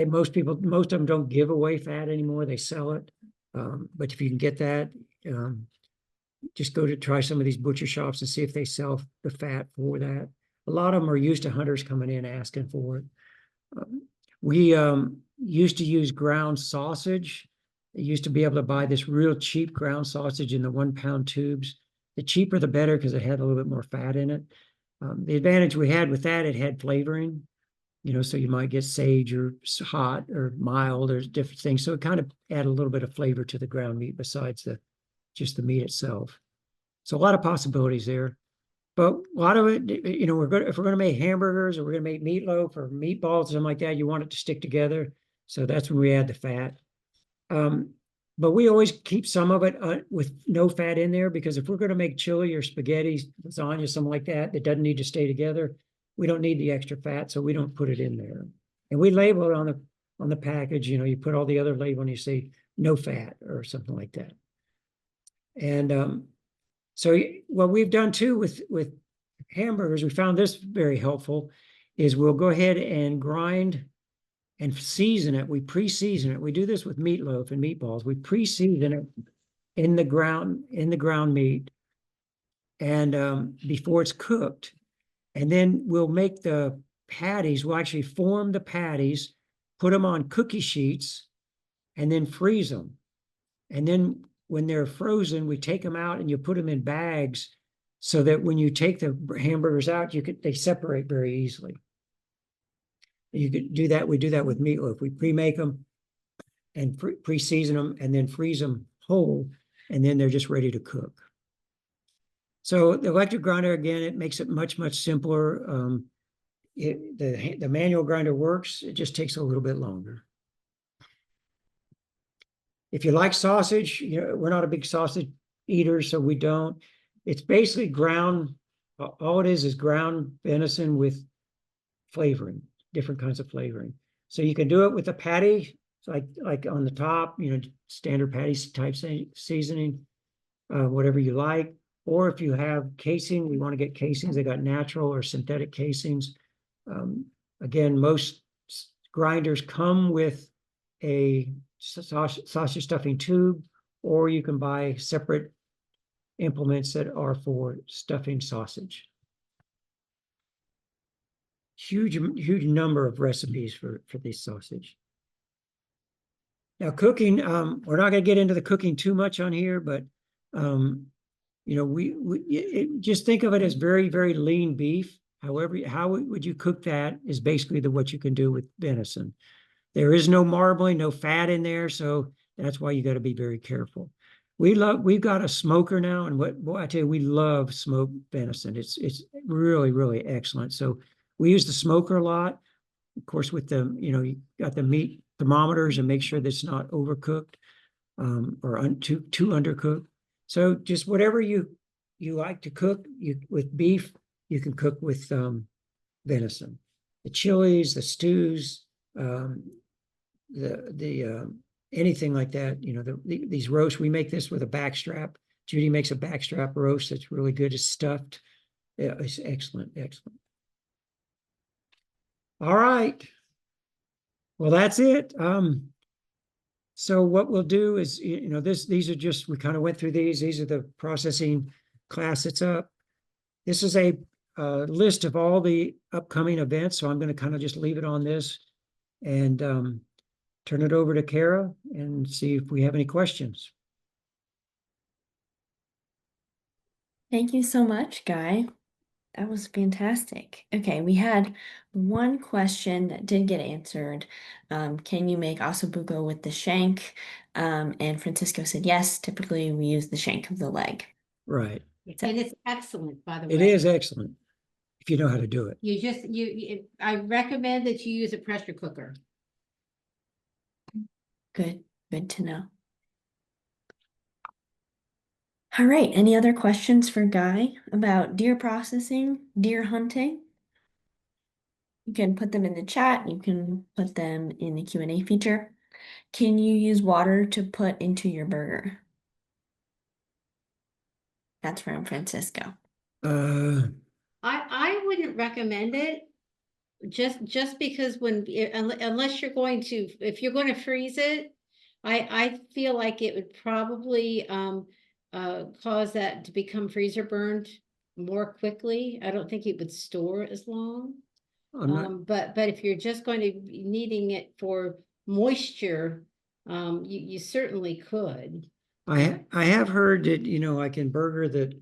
[SPEAKER 4] most of them don't give away fat anymore, they sell it. But if you can get that, just go to try some of these butcher shops and see if they sell the fat for that. A lot of them are used to hunters coming in asking for it. We used to use ground sausage. You used to be able to buy this real cheap ground sausage in the 1 pound tubes. The cheaper, the better, because it had a little bit more fat in it. The advantage we had with that, it had flavoring, so you might get sage or hot or mild or different things. So it kind of added a little bit of flavor to the ground meat besides just the meat itself. So a lot of possibilities there. But a lot of it, if we're going to make hamburgers or we're going to make meatloaf or meatballs or something like that, you want it to stick together. So that's when we add the fat. But we always keep some of it with no fat in there, because if we're going to make chili or spaghetti, lasagna, something like that, that doesn't need to stay together, we don't need the extra fat, so we don't put it in there. And we label it on the package. You put all the other label and you say no fat or something like that. And so what we've done too with hamburgers, we found this very helpful, is we'll go ahead and grind and season it. We pre-season it. We do this with meatloaf and meatballs. We pre-season it in the ground meat, and before it's cooked. And then we'll make the patties. We'll actually form the patties, put them on cookie sheets, and then freeze them. And then when they're frozen, we take them out and you put them in bags so that when you take the hamburgers out, they separate very easily. You could do that. We do that with meatloaf. We pre-make them and pre-season them and then freeze them whole, and then they're just ready to cook. So the electric grinder, again, it makes it much, much simpler. The manual grinder works. It just takes a little bit longer. If you like sausage, we're not a big sausage eater, so we don't. It's basically ground. All it is ground venison with flavoring, different kinds of flavoring. So you can do it with a patty, like on the top, standard patty type seasoning, whatever you like. Or if you have casing, we want to get casings. They got natural or synthetic casings. Again, most grinders come with a sausage stuffing tube, or you can buy separate implements that are for stuffing sausage. Huge number of recipes for this sausage. Now cooking, we're not going to get into the cooking too much on here, but just think of it as very, very lean beef. however, how would you cook that is basically what you can do with venison. There is no marbling, no fat in there, so that's why you got to be very careful. We've got a smoker now, and boy, I tell you, we love smoked venison. It's really, really excellent. So we use the smoker a lot. Of course, with the, you got the meat thermometers and make sure that it's not overcooked or too undercooked. So just whatever you like to cook, with beef, you can cook with venison. The chilies, the stews, anything like that, these roasts. We make this with a backstrap. Judy makes a backstrap roast that's really good. It's stuffed. Yeah, it's excellent, excellent. All right. Well, that's it. So what we'll do is, these are just, we kind of went through these. These are the processing class that's up. This is a list of all the upcoming events. So I'm going to kind of just leave it on this and turn it over to Kara and see if we have any questions.
[SPEAKER 1] Thank you so much, Guy. That was fantastic. Okay, we had one question that did get answered. Can you make ossobuco with the shank? And Francisco said yes. Typically, we use the shank of the leg.
[SPEAKER 4] Right.
[SPEAKER 3] And it's excellent, by the way.
[SPEAKER 4] It is excellent if you know how to do it.
[SPEAKER 3] I recommend that you use a pressure cooker.
[SPEAKER 1] Good to know. All right, any other questions for Guy about deer processing, deer hunting? You can put them in the chat. You can put them in the Q&A feature. Can you use water to put into your burger? That's from Francisco.
[SPEAKER 3] I wouldn't recommend it. Just because unless you're going to, if you're going to freeze it, I feel like it would probably cause that to become freezer burned more quickly. I don't think it would store as long. But if you're just going to be needing it for moisture, you certainly could.
[SPEAKER 4] I have heard that, like in burger that,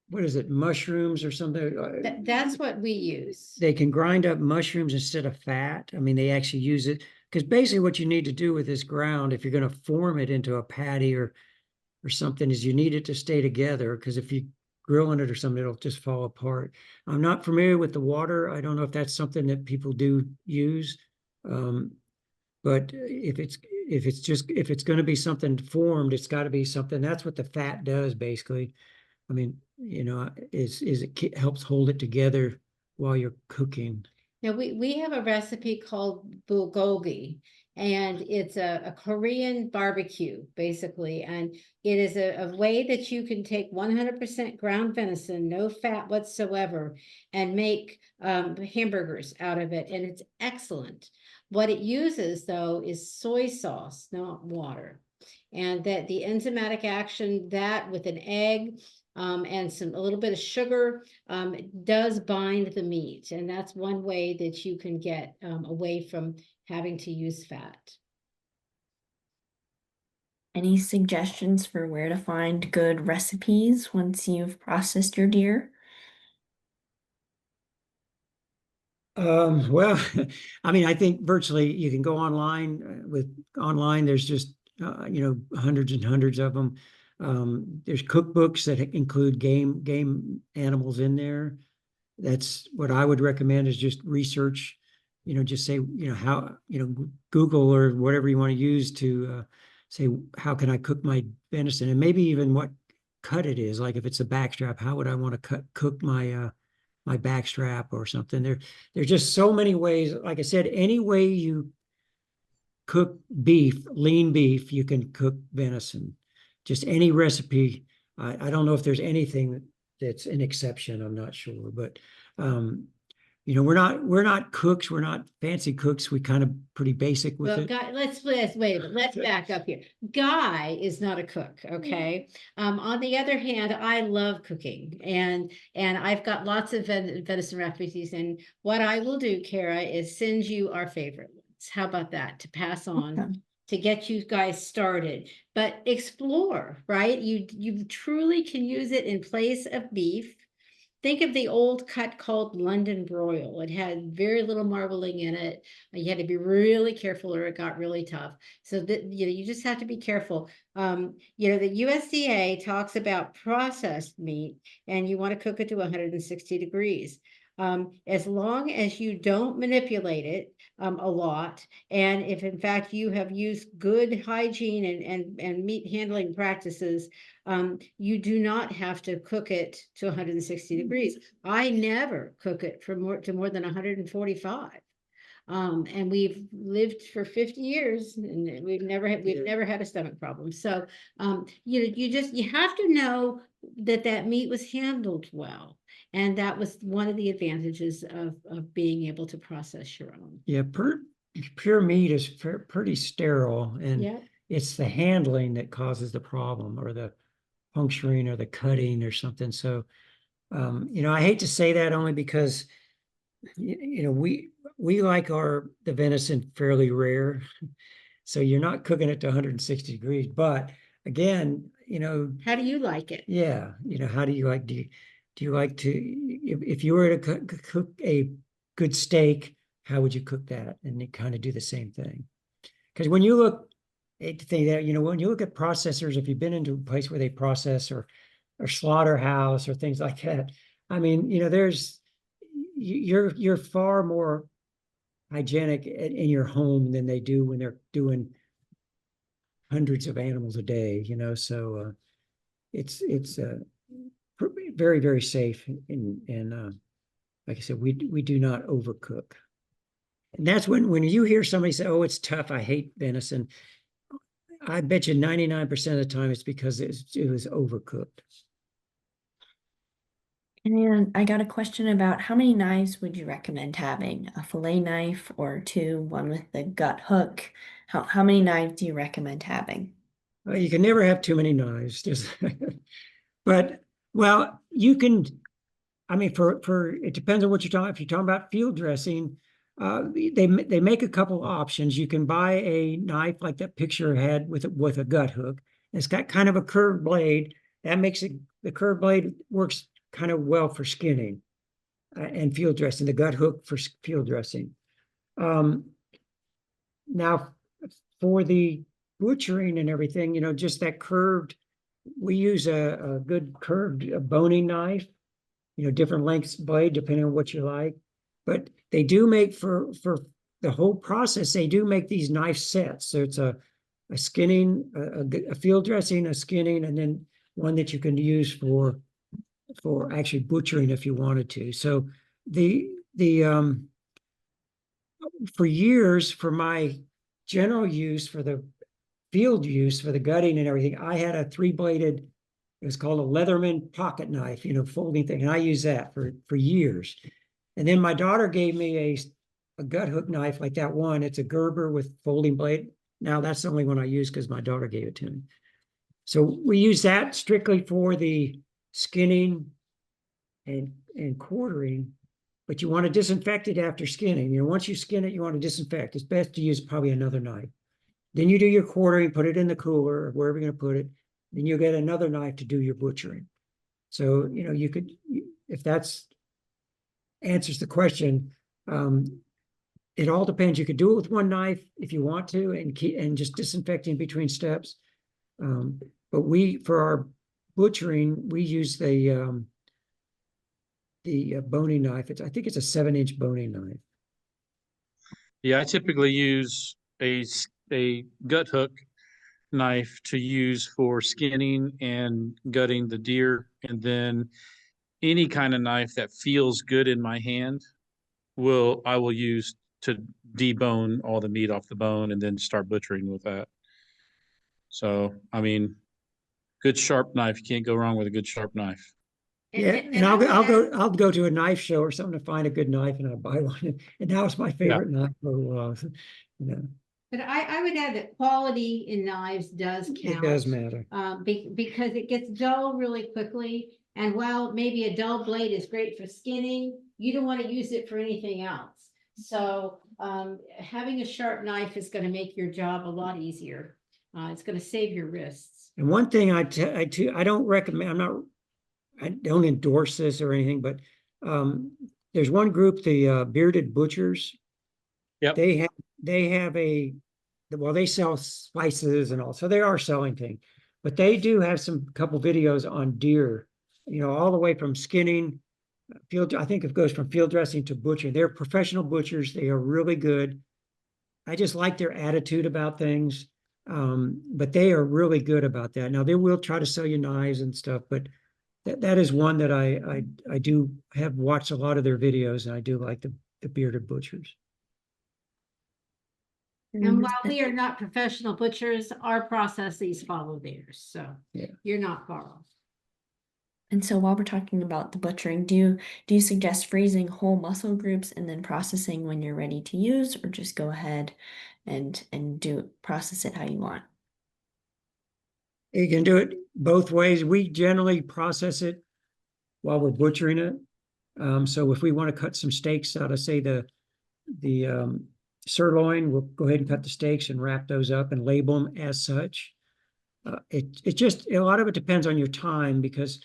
[SPEAKER 4] what is it, mushrooms or something?
[SPEAKER 3] That's what we use.
[SPEAKER 4] They can grind up mushrooms instead of fat. I mean, they actually use it because basically what you need to do with this ground, if you're going to form it into a patty or something, is you need it to stay together, because if you grill in it or something, it'll just fall apart. I'm not familiar with the water. I don't know if that's something that people do use. But if it's going to be something formed, it's got to be something. That's what the fat does, basically. I mean, it helps hold it together while you're cooking.
[SPEAKER 3] Now we have a recipe called bulgogi, and it's a Korean barbecue, basically. And it is a way that you can take 100% ground venison, no fat whatsoever, and make hamburgers out of it. And it's excellent. What it uses, though, is soy sauce, not water. And that the enzymatic action, that with an egg and a little bit of sugar does bind the meat. And that's one way that you can get away from having to use fat.
[SPEAKER 1] Any suggestions for where to find good recipes once you've processed your deer?
[SPEAKER 4] Well, I mean, I think virtually you can go online there's just, hundreds and hundreds of them. There's cookbooks that include game animals in there. That's what I would recommend, is just research, just say, how, Google or whatever you want to use to say, how can I cook my venison? And maybe even what cut it is. Like if it's a backstrap, how would I want to cook my my backstrap or something? There's just so many ways. Like I said, any way you cook beef, lean beef, you can cook venison. Just any recipe. I don't know if there's anything that's an exception. I'm not sure, but we're not cooks. We're not fancy cooks. We kind of pretty basic with it.
[SPEAKER 3] Guy, let's wait a minute. Let's back up here. Guy is not a cook, okay? On the other hand, I love cooking, and I've got lots of venison recipes. And what I will do, Kara, is send you our favorite ones. How about that, to pass on?
[SPEAKER 1] Okay.
[SPEAKER 3] To get you guys started, but explore, right? You truly can use it in place of beef. think of the old cut called London broil. It had very little marbling in it. You had to be really careful or it got really tough. So that, you just have to be careful. The USDA talks about processed meat and you want to cook it to 160 degrees. As long as you don't manipulate it a lot, and if in fact you have used good hygiene and meat handling practices, you do not have to cook it to 160 degrees. I never cook it for more than 145. And we've lived for 50 years and we've never had a stomach problem. So, you have to know that meat was handled well. And that was one of the advantages of being able to process your own.
[SPEAKER 4] Yeah, pure meat is pretty sterile, and
[SPEAKER 3] Yeah.
[SPEAKER 4] it's the handling that causes the problem, or the puncturing or the cutting or something. So, I hate to say that only because, we like the venison fairly rare. So you're not cooking it to 160 degrees. But again,
[SPEAKER 3] How do you like it?
[SPEAKER 4] yeah, how do you like, do you like to, if you were to cook a good steak, how would you cook that? And you kind of do the same thing. Because when you look, I hate to think that, when you look at processors, if you've been into a place where they process or slaughterhouse or things like that, I mean, you're far more hygienic in your home than they do when they're doing hundreds of animals a day, so it's very, very safe, and like I said, we do not overcook. And that's when you hear somebody say, "Oh, it's tough, I hate venison," I bet you 99% of the time it's because it was overcooked.
[SPEAKER 1] And I got a question about how many knives would you recommend having? A fillet knife or two, one with the gut hook? How many knives do you recommend having?
[SPEAKER 4] You can never have too many knives, but well, you can. I mean, for it depends on what you're talking. If you're talking about field dressing, they make a couple options. You can buy a knife like that picture had with a gut hook. It's got kind of a curved blade. That makes it, the curved blade works kind of well for skinning and field dressing. The gut hook for field dressing. Now, for the butchering and everything, just that curved. We use a good curved boning knife. Different lengths blade depending on what you like. But they do make for the whole process, they do make these knife sets. So it's a skinning, a field dressing, a skinning, and then one that you can use for actually butchering if you wanted to. So the for years, for my general use, for the field use, for the gutting and everything, I had a 3-bladed, it was called a Leatherman pocket knife, folding thing. And I used that for years. And then my daughter gave me a gut hook knife like that one. It's a Gerber with folding blade. Now that's the only one I use because my daughter gave it to me. So we use that strictly for the skinning and quartering, but you want to disinfect it after skinning. Once you skin it, you want to disinfect. It's best to use probably another knife. Then you do your quartering, put it in the cooler or wherever you're going to put it. Then you'll get another knife to do your butchering. So, you could, if that's answers the question, it all depends. You could do it with one knife if you want to, and just disinfecting between steps. But for our butchering, we use the boning knife. I think it's a 7-inch boning knife.
[SPEAKER 2] Yeah, I typically use a gut hook knife to use for skinning and gutting the deer, and then any kind of knife that feels good in my hand I will use to debone all the meat off the bone and then start butchering with that. So, I mean, good sharp knife, you can't go wrong with a good sharp knife.
[SPEAKER 4] Yeah, and I'll go to a knife show or something to find a good knife, and I'll buy one. And now it's my favorite knife for a while.
[SPEAKER 3] But I would add that quality in knives does count.
[SPEAKER 4] It does matter.
[SPEAKER 3] Because it gets dull really quickly. And while maybe a dull blade is great for skinning, you don't want to use it for anything else. So having a sharp knife is going to make your job a lot easier. It's going to save your wrists.
[SPEAKER 4] And one thing I don't recommend, I'm not I don't endorse this or anything, but there's one group, the Bearded Butchers.
[SPEAKER 2] Yep.
[SPEAKER 4] They have well, they sell spices and all, so they are selling things, but they do have some couple videos on deer, all the way from skinning, I think it goes from field dressing to butchering. They're professional butchers. They are really good. I just like their attitude about things. But they are really good about that. Now they will try to sell you knives and stuff, but that is one that I do have watched a lot of their videos, and I do like the Bearded Butchers.
[SPEAKER 3] And while we are not professional butchers, our processes follow theirs, so
[SPEAKER 4] Yeah.
[SPEAKER 3] you're not far off.
[SPEAKER 1] And so while we're talking about the butchering, do you suggest freezing whole muscle groups and then processing when you're ready to use, or just go ahead and process it how you want?
[SPEAKER 4] You can do it both ways. We generally process it while we're butchering it. So if we want to cut some steaks out of, say, the sirloin, we'll go ahead and cut the steaks and wrap those up and label them as such. It just, a lot of it depends on your time, because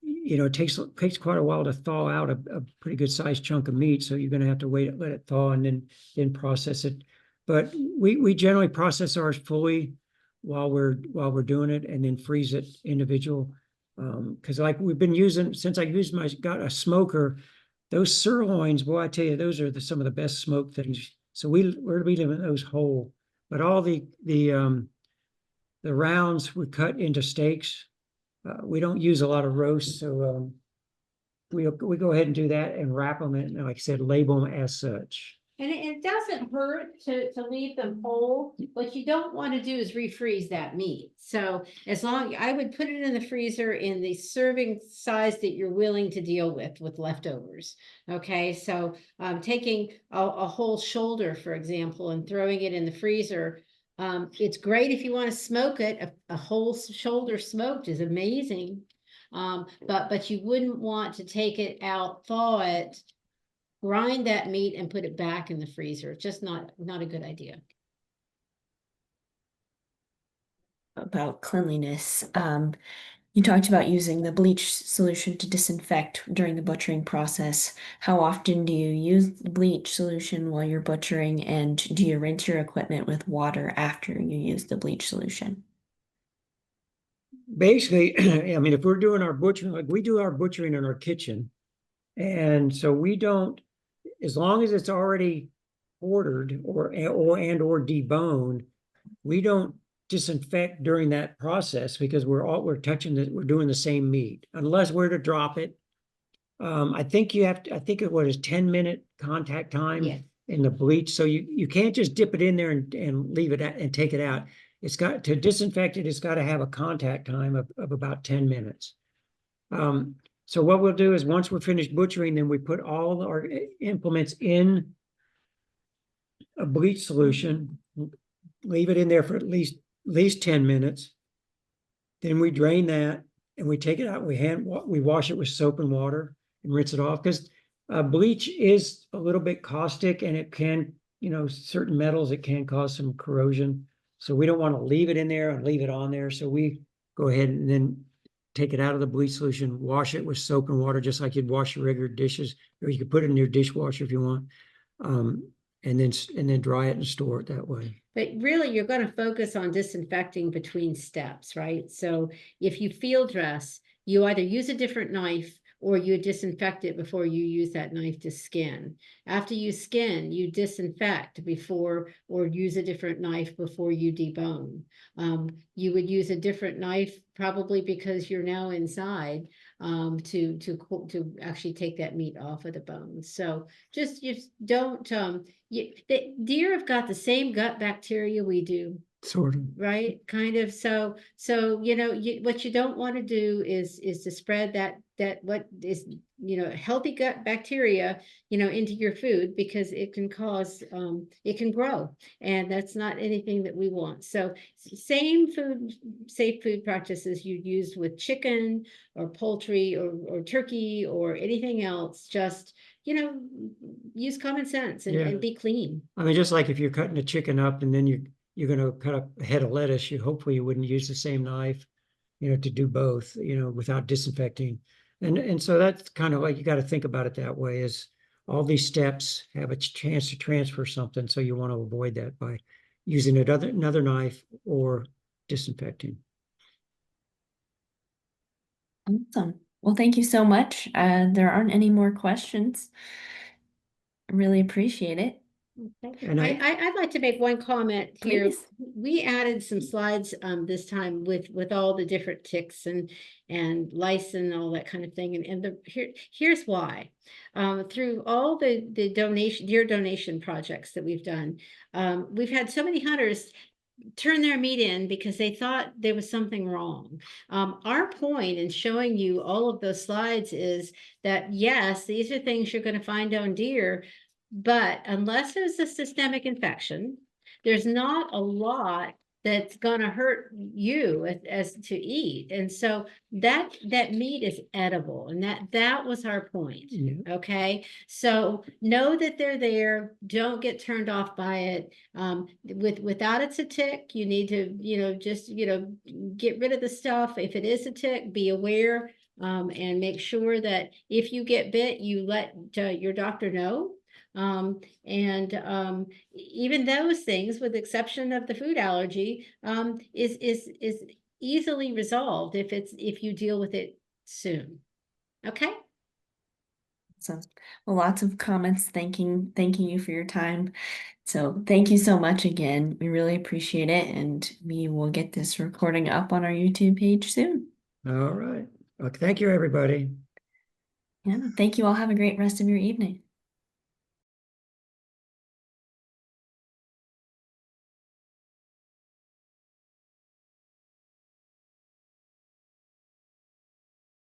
[SPEAKER 4] it takes quite a while to thaw out a pretty good sized chunk of meat. So you're going to have to let it thaw and then process it. But we generally process ours fully while we're doing it, and then freeze it individual. Because like we've been using, since I got a smoker, those sirloins, boy, I tell you, those are some of the best smoked things. So we're leaving those whole. But all the rounds we cut into steaks. We don't use a lot of roast, so we go ahead and do that and wrap them, and like I said, label them as such.
[SPEAKER 3] And it doesn't hurt to leave them whole. What you don't want to do is refreeze that meat. So I would put it in the freezer in the serving size that you're willing to deal with leftovers. Okay, so taking a whole shoulder, for example, and throwing it in the freezer. It's great if you want to smoke it. A whole shoulder smoked is amazing. But you wouldn't want to take it out, thaw it, grind that meat and put it back in the freezer. Just not a good idea.
[SPEAKER 1] About cleanliness, you talked about using the bleach solution to disinfect during the butchering process. How often do you use the bleach solution while you're butchering, and do you rinse your equipment with water after you use the bleach solution?
[SPEAKER 4] Basically, I mean, if we're doing our butchering, like we do our butchering in our kitchen, and so we don't, as long as it's already ordered or deboned, we don't disinfect during that process, because we're doing the same meat, unless we're to drop it. I think it was 10-minute contact time.
[SPEAKER 3] Yes.
[SPEAKER 4] In the bleach, so you can't just dip it in there and leave it and take it out. It's got to disinfect it. It's got to have a contact time of about 10 minutes. So what we'll do is, once we're finished butchering, then we put all our implements in a bleach solution, leave it in there for at least 10 minutes. Then we drain that and we take it out. We wash it with soap and water and rinse it off, because bleach is a little bit caustic, and it can, certain metals, it can cause some corrosion. So we don't want to leave it in there and leave it on there. So we go ahead and then take it out of the bleach solution, wash it with soap and water, just like you'd wash your regular dishes, or you could put it in your dishwasher if you want. And then dry it and store it that way.
[SPEAKER 3] But really, you're going to focus on disinfecting between steps, right? So if you field dress, you either use a different knife or you disinfect it before you use that knife to skin. After you skin, you disinfect before, or use a different knife before you debone. You would use a different knife probably because you're now inside, to actually take that meat off of the bones. So just don't, the deer have got the same gut bacteria we do.
[SPEAKER 4] Sort of.
[SPEAKER 3] Right, kind of. So what you don't want to do is to spread that what is healthy gut bacteria into your food, because it can cause it can grow, and that's not anything that we want. So safe food practices you use with chicken or poultry or turkey or anything else. Just use common sense and be clean.
[SPEAKER 4] I mean, just like if you're cutting a chicken up and then you're going to cut up a head of lettuce, hopefully you wouldn't use the same knife to do both, without disinfecting. And so that's kind of like, you got to think about it that way, is all these steps have a chance to transfer something. So you want to avoid that by using another knife or disinfecting.
[SPEAKER 1] Awesome. Well, thank you so much. There aren't any more questions. I really appreciate it.
[SPEAKER 3] Okay.
[SPEAKER 4] And
[SPEAKER 3] I'd like to make one comment here.
[SPEAKER 1] Please.
[SPEAKER 3] We added some slides this time with all the different ticks and lice and all that kind of thing. And here's why. Through all the deer donation projects that we've done, we've had so many hunters turn their meat in because they thought there was something wrong. Our point in showing you all of those slides is that, yes, these are things you're going to find on deer, but unless there's a systemic infection, there's not a lot that's going to hurt you as to eat. And so that meat is edible, and that was our point.
[SPEAKER 4] Yeah.
[SPEAKER 3] Okay, so know that they're there. Don't get turned off by it. Without it's a tick, you need to just get rid of the stuff. If it is a tick, be aware, and make sure that if you get bit, you let your doctor know. Even those things, with the exception of the food allergy, is easily resolved if you deal with it soon. Okay.
[SPEAKER 1] So, well, lots of comments thanking you for your time. So thank you so much again. We really appreciate it, and we will get this recording up on our YouTube page soon.
[SPEAKER 4] All right. Well, thank you, everybody.
[SPEAKER 1] Yeah, thank you all. Have a great rest of your evening.